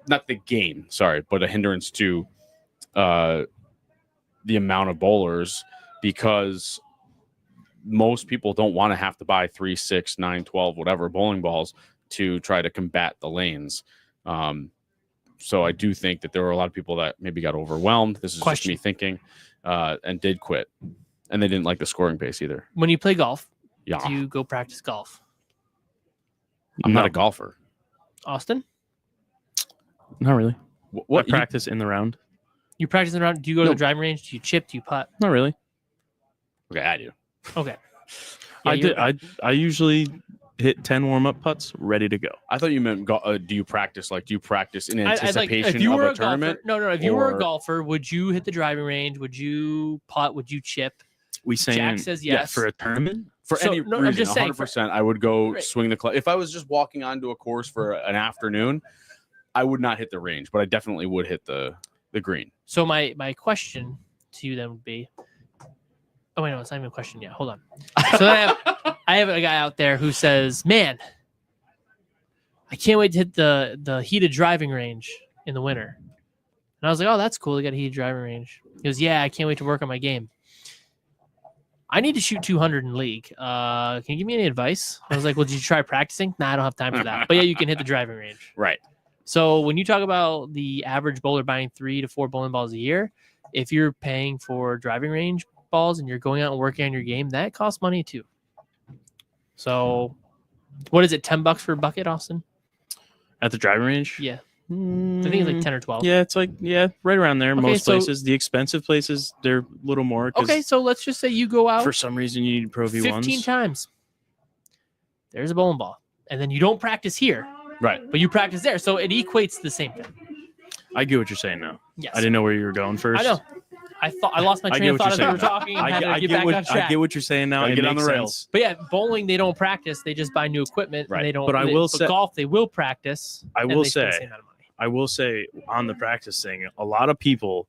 Not the game, sorry, but a hindrance to the amount of bowlers, because most people don't want to have to buy 3, 6, 9, 12, whatever bowling balls to try to combat the lanes. So I do think that there were a lot of people that maybe got overwhelmed. This is just me thinking, and did quit. And they didn't like the scoring pace either. When you play golf, Yeah. do you go practice golf? I'm not a golfer. Austin? Not really. What I practice in the round. You practice around? Do you go to No. the driving range? Do you chip? Do you putt? Not really. Okay, I do. Okay. Yeah, I you're- did. I usually hit 10 warm-up putts, ready to go. I thought you meant do you practice in I'd like, anticipation if you of were a tournament? Golfer, no. If you were a or- golfer, would you hit the driving range? Would you putt? Would you chip? We saying Jack says yeah, yes. for a tournament. For So, any no, I'm reason, just saying, 100%, I would go Right. swing the club. If I was just walking onto a course for an afternoon, I would not hit the range, but I definitely would hit the green. So my question to you then would be, oh wait, no, it's not even a question yet. Hold on. So I have a guy out there who says, "Man, I can't wait to hit the heated driving range in the winter." And I was like, "Oh, that's cool. They got a heated driving range." He goes, "Yeah, I can't wait to work on my game. I need to shoot 200 in league. Can you give me any advice?" I was like, "Well, did you try practicing?" Nah, I don't have time for that. But yeah, you can hit the driving range. Right. So when you talk about the average bowler buying 3 to 4 bowling balls a year, if you're paying for driving range balls and you're going out and working on your game, that costs money too. So what is it, $10 for a bucket, Austin? At the driving range? Yeah. I think it's like 10 or 12. Yeah, it's like, right around there. Okay, Most so- places. The expensive places, they're a little more. 'Cause Okay, so let's just say you go out for some reason, you need Pro V1s. 15 times. There's a bowling ball. And then you don't practice here, Right. but you practice there. So it equates to the same thing. I get what you're saying now. Yes. I didn't know where you were going first. I know. I thought I lost my I train get of what thought you're as we were saying now. talking. And had to get back on track. I get what you're saying now. Gotta It get on makes the rails. sense. But yeah, bowling they don't practice; they just buy new equipment. Right. And they don't. But I will say- golf they will practice. I and will they spend the say- same amount of money. I will say on the practice thing, a lot of people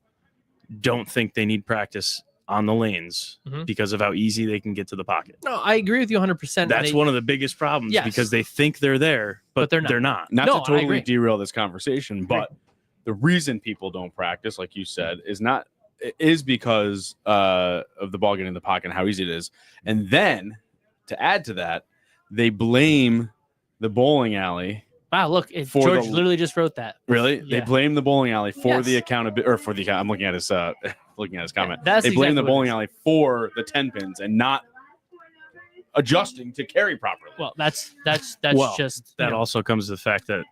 don't think they need practice on the lanes Mhm. because of how easy they can get to the pocket. No, I agree with you 100%. That's one of the biggest problems Yes. because they think they're there, but they're not. They're not. Not No, to I totally agree. derail this conversation, but the reason people don't practice, like you said, is because of the ball getting in the pocket and how easy it is. And then to add to that, they blame the bowling alley. Wow, look, For George the- literally just wrote that. Really? Yeah. They blame the bowling alley for Yes. the accountability, or for the account. I'm looking at his looking at his comment. that's They blame exactly the what it bowling is. alley for the 10 pins and not adjusting to carry properly. Well, that's Well, just That you know, also comes to the fact that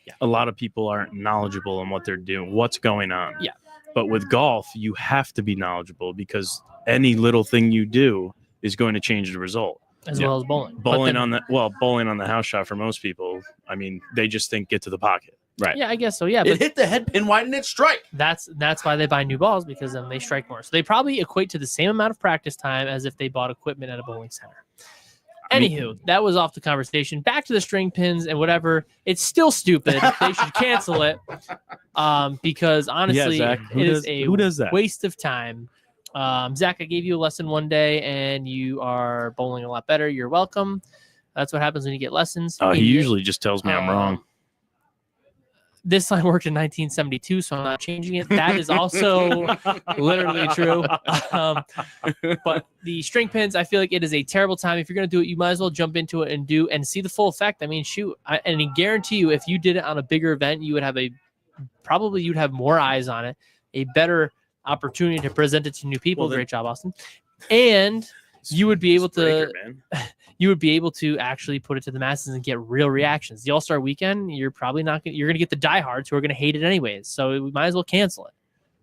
Yeah. a lot of people aren't knowledgeable on what they're doing, what's going on. Yeah. But with golf, you have to be knowledgeable because any little thing you do is going to change the result. as yeah. well as bowling. But Bowling then- on the house shot for most people, I mean, they just think get to the pocket. Right. Yeah, I guess so. Yeah, It but hit the head pin. Why didn't it strike? that's why they buy new balls, because then they strike more. So they probably equate to the same amount of practice time as if they bought equipment at a bowling center. Anywho, that was off the conversation. Back to the string pins and whatever. It's still stupid. They should cancel it because honestly, Zach, it is who does that? waste of time. Zach, I gave you a lesson one day, and you are bowling a lot better. You're welcome. That's what happens when you get lessons. He Idiot. usually just tells me I'm wrong. This line worked in 1972, so I'm not changing it. That is also literally true. But the string pins, I feel like it is a terrible time. If you're going to do it, you might as well jump into it and see the full effect. I mean, shoot. And I guarantee you, if you did it on a bigger event, you would have you'd have more eyes on it, a better opportunity to present it to new people. Great job, Austin. And you would be able to actually put it to the masses and get real reactions. The All-Star Weekend, you're probably not going to get the diehards who are going to hate it anyways. So we might as well cancel it.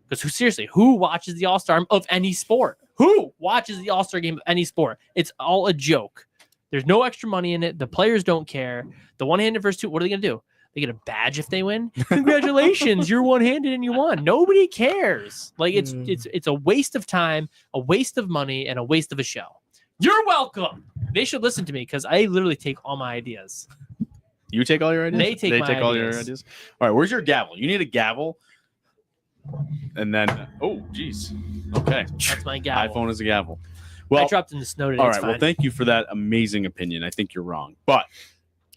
Because who watches the All-Star of any sport? Who watches the All-Star game of any sport? It's all a joke. There's no extra money in it. The players don't care. The one-handed versus two, what are they going to do? They get a badge if they win. Congratulations, you're one-handed and you won. Nobody cares. Like it's a waste of time, a waste of money, and a waste of a show. You're welcome. They should listen to me because I literally take all my ideas. You take all your ideas? They take all your ideas? All right, where's your gavel? You need a gavel. And then, oh, geez. Okay. That's my gavel. iPhone is a gavel. Well, I dropped in the snow today. All right, well, thank you for that amazing opinion. I think you're wrong. But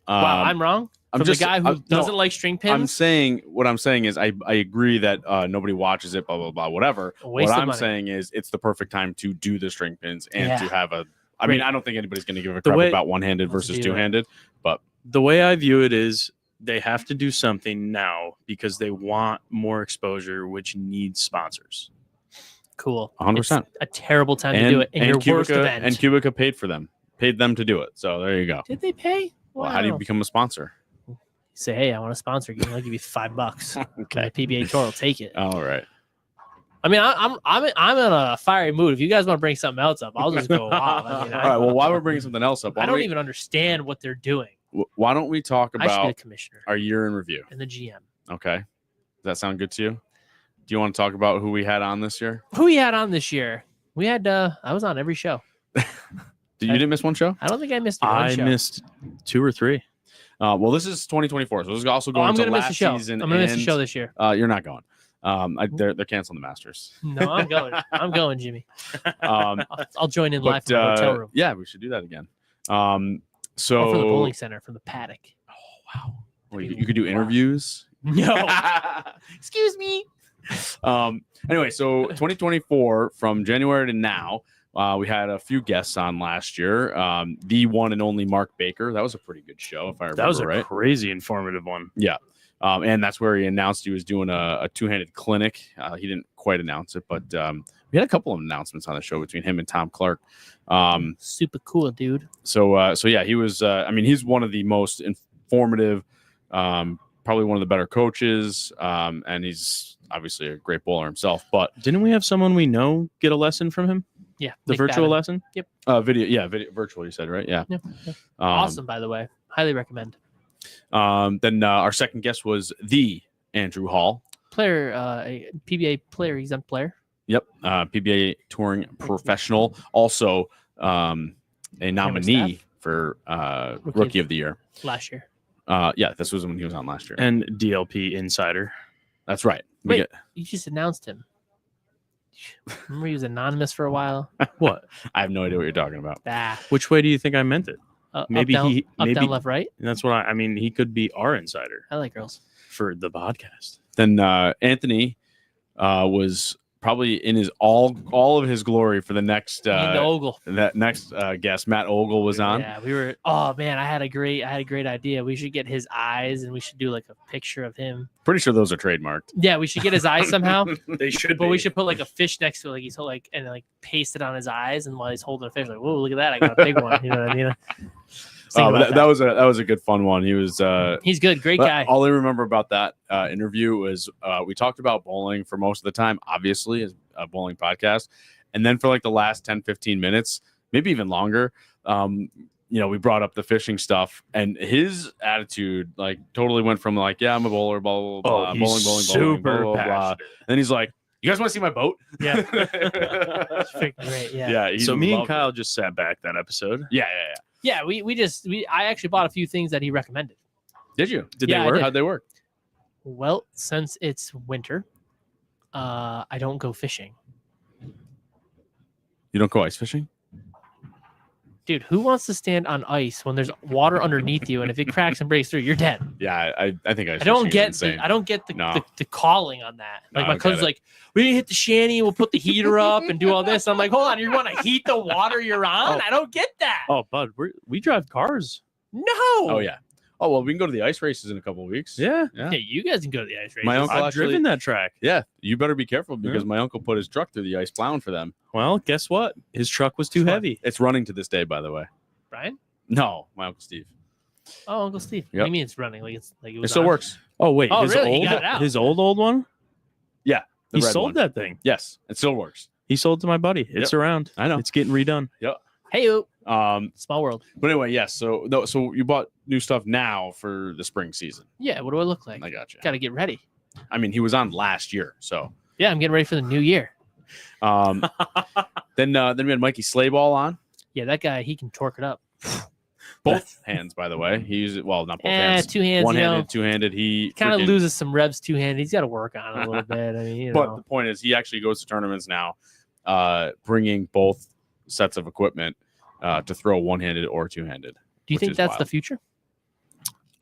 wow, I'm wrong? From the guy who doesn't like string pins? What I'm saying is I agree that nobody watches it, blah, blah, blah, whatever. What I'm saying is it's the perfect time to do the string pins and to have I mean, I don't think anybody's going to give a crap about one-handed versus two-handed, but the way I view it is they have to do something now because they want more exposure, which needs sponsors. Cool. 100%. It's a terrible time to do it in your worst event. And Cubica paid them to do it. So there you go. Did they pay? Wow. Well, how do you become a sponsor? Say, hey, I want a sponsor. I'll give you $5. Okay. The PBA Tour will take it. All right. I mean, I'm in a fiery mood. If you guys want to bring something else up, I'll just go off. I mean, all right. Well, while we're bringing something else up, I don't even understand what they're doing. Why don't we talk about commissioner our year in review and the GM? Okay. Does that sound good to you? Do you want to talk about who we had on this year? Who we had on this year? We had. I was on every show. You didn't miss one show? I don't think I missed one show. I missed 2 or 3. Well, this is 2024, so this is also going to last season. I'm gonna miss a show this year. You're not going. They're canceling the Masters. No, I'm going. I'm going, Jimmy. I'll join in live from the hotel room. Yeah, we should do that again. So from the bowling center, from the paddock. Oh wow! Well, you could do interviews. No. Excuse me. Anyway, so 2024 from January to now. We had a few guests on last year. The one and only Mark Baker. That was a pretty good show, if I remember right. That was a crazy informative one. Yeah. And that's where he announced he was doing a two-handed clinic. He didn't quite announce it, but we had a couple of announcements on the show between him and Tom Clark. Super cool, dude. So yeah, he was. I mean, he's one of the most informative, probably one of the better coaches, and he's obviously a great bowler himself. But didn't we have someone we know get a lesson from him? Yeah, the virtual lesson. Yep. Video virtual. You said right? Yeah. Yep. Awesome, by the way. Highly recommend. Then our second guest was the Andrew Hall, player, a PBA player, exempt player. Yep, PBA touring professional, also a nominee for Rookie of the Year last year. Yeah, this was when he was on last year. And DLP Insider. That's right. Wait, you just announced him. Remember he was anonymous for a while? What? I have no idea what you're talking about. Which way do you think I meant it? Maybe up, down, left, right. That's what I mean. He could be our insider. I like girls for the podcast. Then Anthony was probably in his all of his glory for the next guest. Matt Ogle was on. Yeah, we were. Oh man, I had a great idea. We should get his eyes and we should do like a picture of him. Pretty sure those are trademarked. Yeah, we should get his eyes somehow. They should, but we should put like a fish next to it, like he's like and like paste it on his eyes, and while he's holding a fish, like, whoa, look at that, I got a big one. You know what I mean? That was a good fun one. He was he's good, great guy. All I remember about that interview was we talked about bowling for most of the time, obviously, as a bowling podcast, and then for like the last 10-15 minutes, maybe even longer, we brought up the fishing stuff, and his attitude like totally went from like, yeah, I'm a bowler, blah blah blah, bowling, super blah blah blah. And then he's like, you guys want to see my boat? Yeah. It's freaking great. Yeah. Yeah. So me and Kyle just sat back that episode. Yeah. Yeah. I actually bought a few things that he recommended. Did you? Did Yeah, they I work? did. How'd they work? Well, since it's winter, I don't go fishing. You don't go ice fishing? Dude, who wants to stand on ice when there's water underneath you, and if it cracks and breaks through, you're dead? Yeah, I think I don't get the calling on that. Like my cousin's like, we need to hit the shanty, we'll put the heater up and do all this. I'm like, hold on, you want to heat the water you're on? I don't get that. Oh, bud, we drive cars. No. Oh yeah. Oh well, we can go to the ice races in a couple of weeks. Yeah. Okay, you guys can go to the ice race. My uncle I've driven that track. Yeah, you better be careful because my uncle put his truck through the ice plowing for them. Well, guess what? His truck was too heavy. It's running to this day, by the way. Brian? No, my uncle Steve. Oh, Uncle Steve. What do Yep. you mean it's running? Like it was It still on? works. Oh wait, Oh, his really? He old got it out. his old one? Yeah, the He red sold one. that thing. Yes, it still works. He sold to my buddy. It's around. I know. It's getting redone. Hey, Um, small world. but anyway, yes. So you bought new stuff now for the spring season. Yeah, what do I look like? I got you. Got to get ready. I mean, he was on last year, so. Yeah, I'm getting ready for the new year. Then we had Mikey Slayball on. Yeah, that guy, he can torque it up. Both hands, by the way. He used it. Well, not both hands. Two hands, One-handed, two-handed. He kind of freaking- loses some revs two-handed. He's got to work on it a little bit. I mean, But the point is, he actually goes to tournaments now, bringing both sets of equipment to throw one-handed or two-handed. Do you which think is that's wild. the future?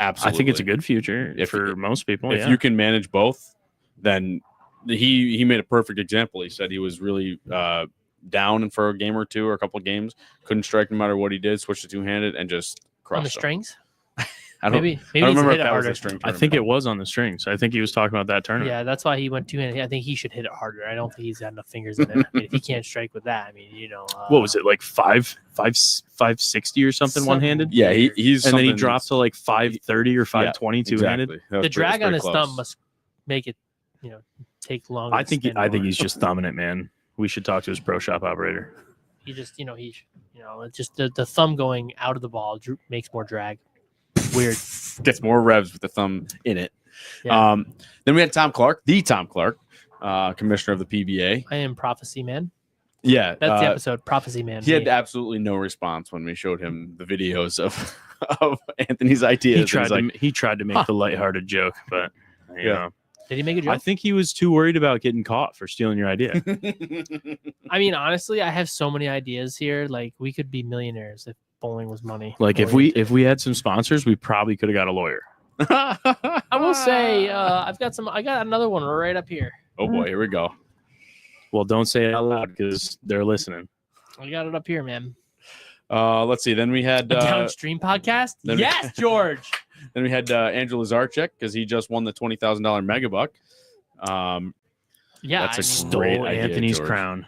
Absolutely. I think it's a good future for most people. If you can manage both, then he made a perfect example. He said he was really down for a game or two or a couple of games, couldn't strike no matter what he did, switched to two-handed and just crushed On the them. strings? I don't, Maybe I don't he's remember hit if it that was harder. a string I think it was on the strings. I think he was talking about that tournament. Yeah, that's why he went two-handed. I think he should hit it harder. I don't think he's got enough fingers in it. I mean, if he can't strike with that, I mean, What was it, like 560 or something one-handed? Yeah, he's And then he something dropped to like 530 or 520 two-handed. Exactly. That was the drag pretty on his close. thumb must make it, take longer. I to think spin I think more. he's just thumbing it, man. We should talk to his pro shop operator. He just, it's just the thumb going out of the ball makes more drag. Weird. Gets more revs with the thumb in it. Yeah. Then we had Tom Clark, commissioner of the PBA. I am Prophecy Man. Yeah, That's the episode, Prophecy Man. he had absolutely no response when we showed him the videos of Anthony's ideas. He tried to make the lighthearted joke, but you know. Did he make a joke? I think he was too worried about getting caught for stealing your idea. I mean, honestly, I have so many ideas here. Like, we could be millionaires if bowling was money. Like if we had some sponsors, we probably could have got a lawyer. I will say, I got another one right up here. Oh boy, here we go. Well, don't say it out loud because they're listening. I got it up here, man. Let's see. Then we had A downstream podcast. Yes, George. Then we had Andrew Lazarchuk because he just won the $20,000 megabuck. Yeah, that's a Stole great idea, Anthony's George. crown.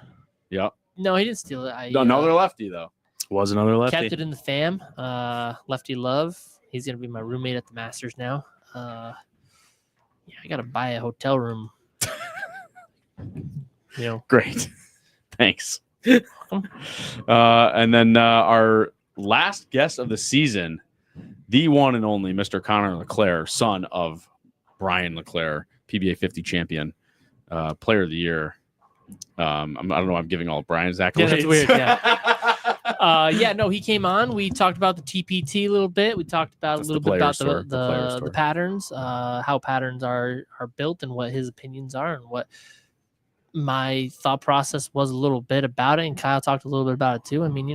Yep. No, he didn't steal it. Another lefty though. Was another lefty. Kept it in the fam. Lefty Love. He's gonna be my roommate at the Masters now. I gotta buy a hotel room. Great. Thanks. And then our last guest of the season, the one and only Mr. Connor LeClaire, son of Brian LeClaire, PBA 50 champion, player of the year. I don't know. I'm giving all of Brian's accolades. Yeah, that's weird. Yeah. No, he came on. We talked about the TPT a little bit. We talked about That's a little the bit about player store, the player the store. patterns, how patterns are built, and what his opinions are, and what my thought process was a little bit about it. And Kyle talked a little bit about it too. I mean,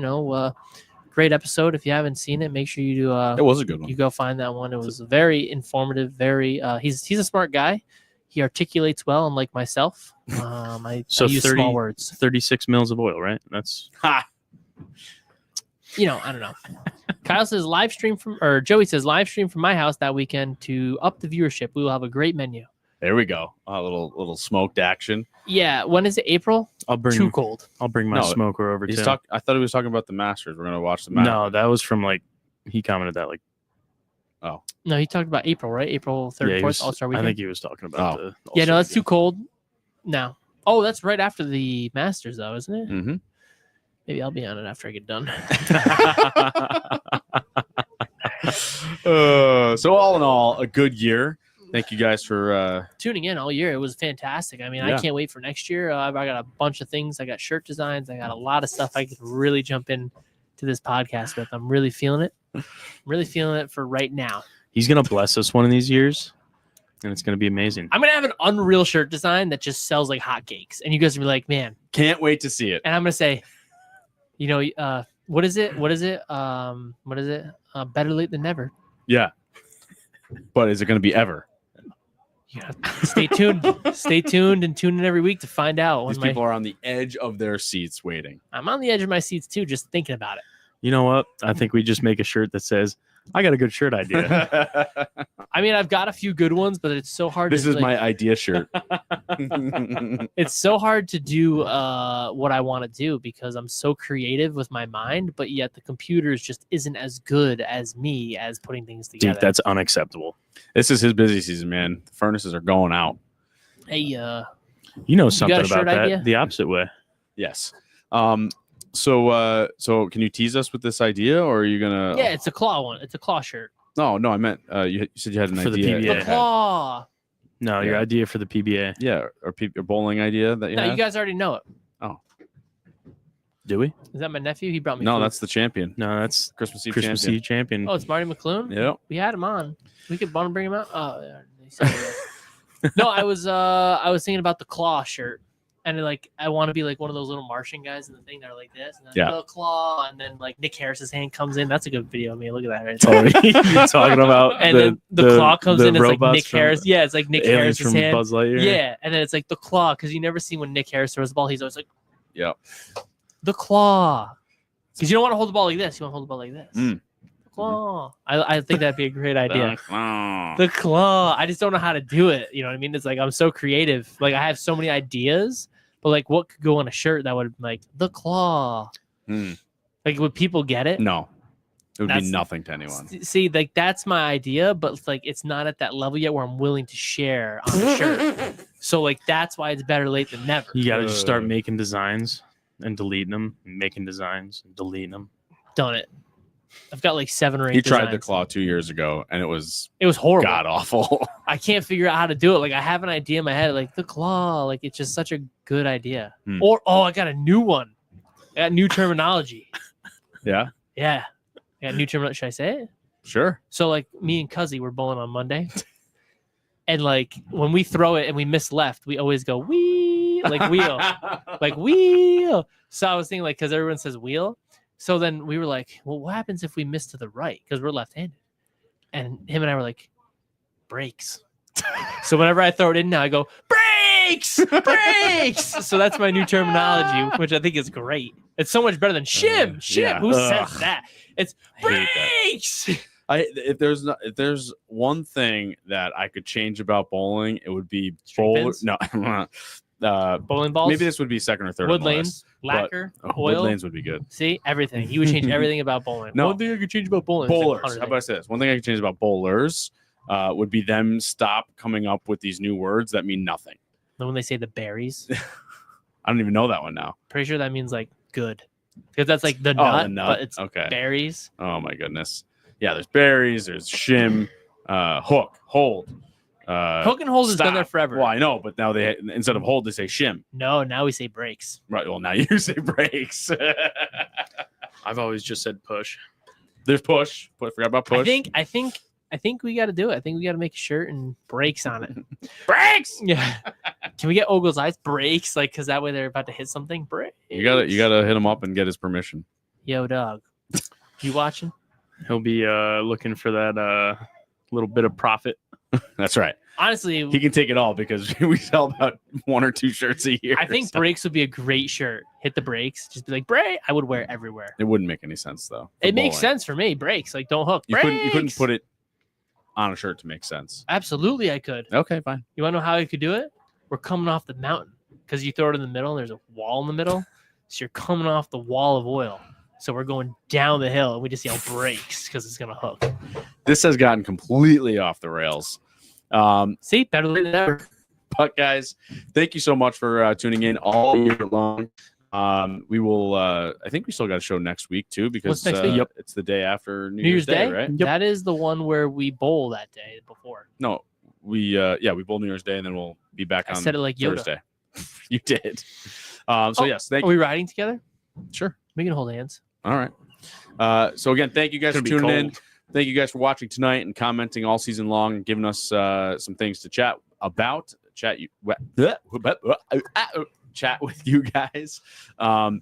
great episode. If you haven't seen it, make sure you do. It was a good one. You go find that one. It was very informative. Very. He's a smart guy. He articulates well, unlike myself. I use small words. 36 mils of oil, right? That's Ha! I don't know. Kyle says Joey says live stream from my house that weekend to up the viewership. We will have a great menu. There we go. A little smoked action. Yeah. When is it? April? Too cold. I'll bring my No, smoker over too. I thought he was talking about the Masters. We're gonna watch the Masters. No, that was from he commented that No, he talked about April, right? April 3rd, yeah, 4th, All-Star I Weekend. think he was talking about the Yeah, no, All-Star that's too weekend. cold. No. Oh, that's right after the Masters, though, isn't it? Mm-hmm. Maybe I'll be on it after I get done. So all in all, a good year. Thank you guys for tuning in all year. It was fantastic. I mean, I can't wait for next year. I got a bunch of things. I got shirt designs. I got a lot of stuff I could really jump in to this podcast with. I'm really feeling it. I'm really feeling it for right now. He's going to bless us one of these years, and it's going to be amazing. I'm going to have an unreal shirt design that just sells like hotcakes. And you guys will be like, man. Can't wait to see it. And I'm going to say, you know, what is it? Better late than never. Yeah. But is it going to be ever? Yeah. Stay tuned. Stay tuned and tune in every week to find out. These people are on the edge of their seats waiting. I'm on the edge of my seats too, just thinking about it. You know what? I think we just make a shirt that says, I got a good shirt idea. I mean, I've got a few good ones, but it's so hard. This is my idea shirt. It's so hard to do what I want to do because I'm so creative with my mind, but yet the computer just isn't as good as me as putting things together. Dude, that's unacceptable. This is his busy season, man. The furnaces are going out. Hey, you know something got a about shirt that idea? the opposite way. Yes. So can you tease us with this idea, or are you gonna? Yeah, it's a claw one. It's a claw shirt. No, I meant you said you had an For the idea. PBA. The claw. No, your idea for the PBA. Yeah, or your bowling idea that you No, had? you guys already know it. Do we? Is that my nephew? He brought me. No, food. that's the champion. No, that's Christmas Eve Christmas champion. Eve champion. Oh, it's Marty McClune. Yep. We had him on. We could want to bring him out. Oh, yeah. He said it. No, I was thinking about the claw shirt, and like I want to be like one of those little Martian guys in the thing that are like this, and then the claw, and then like Nick Harris's hand comes in. That's a good video of me. Look at that right there. You're talking about and then the claw comes in. It's like robots Nick from Harris. Yeah, it's like Nick Aliens Harris's from hand. Buzz Lightyear. Yeah, and then it's like the claw because you never see when Nick Harris throws the ball. He's always like, Yep. the claw, because you don't want to hold the ball like this. You want to hold the ball like this. Mm. Claw. I think that'd be a great idea. Oh. The claw. I just don't know how to do it. You know what I mean? It's like I'm so creative. Like I have so many ideas, but like what could go on a shirt that would like the claw? Mm. Like would people get it? No. It would That's- be nothing to anyone. See, like that's my idea, but it's like it's not at that level yet where I'm willing to share on the shirt. So like that's why it's better late than never. You got to just start making designs and deleting them, and making designs and deleting them. Done it. I've got like 7 or 8. He tried the designs. claw 2 years ago, and it was horrible. god awful. I can't figure out how to do it. Like I have an idea in my head, like the claw. Like it's just such a good idea. Hmm. Or I got a new one. I got new terminology. Yeah, Yeah, I got new terminology. Should I say it? sure. So like me and Cuzzy were bowling on Monday, and like when we throw it and we miss left, we always go wheel, like wheel, like wheel. So I was thinking like because everyone says wheel. So then we were like, well, what happens if we miss to the right? Because we're left-handed. And him and I were like, brakes. So whenever I throw it in now, I go, brakes, brakes. So that's my new terminology, which I think is great. It's so much better than shim, shim. Yeah. Who Ugh. says that? It's I hate that. brakes. If there's one thing that I could change about bowling, it would be String bowl. pins? No, Bowling balls, maybe this would be second or third. wood on the lanes, list. lacquer, Wood oil. lanes would be good. See, everything. You would change everything about bowling. No. One thing I could change about bowling. is like Bowlers. 100 How about I say this? One thing I could change about bowlers would be them stop coming up with these new words that mean nothing. Then when they say the berries, I don't even know that one now. pretty sure that means like good, because that's like the Oh, nut, the nut. but it's Okay. berries. Oh my goodness. Yeah, there's berries, there's shim, hook, hold. Hook and hold has been stop. there forever. Well, I know, but now they instead of hold, they say shim. No, now we say breaks. Right. Well, now you say brakes. I've always just said push. There's push. Forgot about push. I think we got to do it. I think we got to make a shirt and breaks on it. brakes. Yeah. Can we get Ogle's eyes breaks? Like, cause that way they're about to hit something. Breaks. You gotta hit him up and get his permission. Yo, dog. You watching? He'll be looking for that little bit of profit. That's right. Honestly, He can take it all because we sell about 1 or 2 shirts a year. I think so breaks would be a great shirt. Hit the brakes. Just be like break. I would wear it everywhere. it wouldn't make any sense though. for It makes bowling. sense for me. Breaks. Like don't hook. You couldn't Brakes! put it on a shirt to make sense. Absolutely, I could. Okay, fine. You want to know how I could do it? We're coming off the mountain because you throw it in the middle and there's a wall in the middle. So you're coming off the wall of oil. So we're going down the hill and we just yell brakes because it's going to hook. This has gotten completely off the rails. See, better than ever. But guys, thank you so much for tuning in all year long. We will. I think we still got a show next week too because What's next week? it's the day after New Year's Day, right? Yep. That is the one where we bowl that day before. No, we bowl New Year's Day and then we'll be back I on said it like Yoda. Thursday. You did. Yes, thank Are you. we riding together? Sure. We can hold hands. All right. So again, thank you guys for It's gonna be tuning in. cold. Thank you guys for watching tonight and commenting all season long and giving us some things to chat about. Chat with you guys. And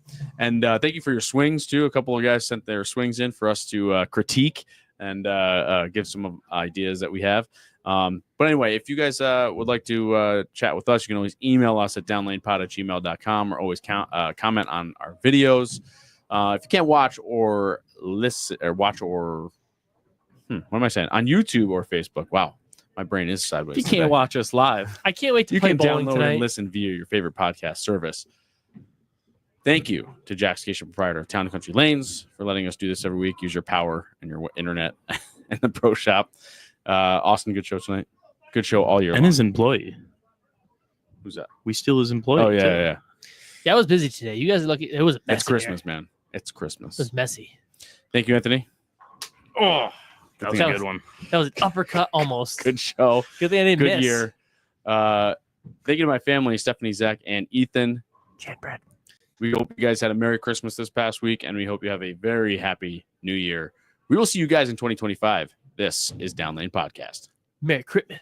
thank you for your swings too. A couple of guys sent their swings in for us to critique and give some ideas that we have. But anyway, if you guys would like to chat with us, you can always email us at downlanepod@gmail.com or always comment on our videos. If you can't watch or listen or watch or what am I saying? On YouTube or Facebook. Wow. My brain is sideways. You today. can't watch us live. I can't wait to You play can bowling download tonight. and listen via your favorite podcast service. Thank you to Jack Scaccia, proprietor of Town and Country Lanes, for letting us do this every week. Use your power and your internet and the pro shop. Austin, good show tonight. Good show all year And long. his employee. Who's that? We steal his employee. Oh, yeah, too. yeah. Yeah, I was busy today. You guys are lucky. It was a mess. It's Christmas, man. It's Christmas. It was messy. Thank you, Anthony. Oh, that was a That good one. That was an uppercut almost. Good show. Good thing I didn't Good miss. year. Thank you to my family, Stephanie, Zach, and Ethan. Chad Brad. We hope you guys had a Merry Christmas this past week, and we hope you have a very happy New Year. We will see you guys in 2025. This is Down Lane Podcast. Merry Christmas.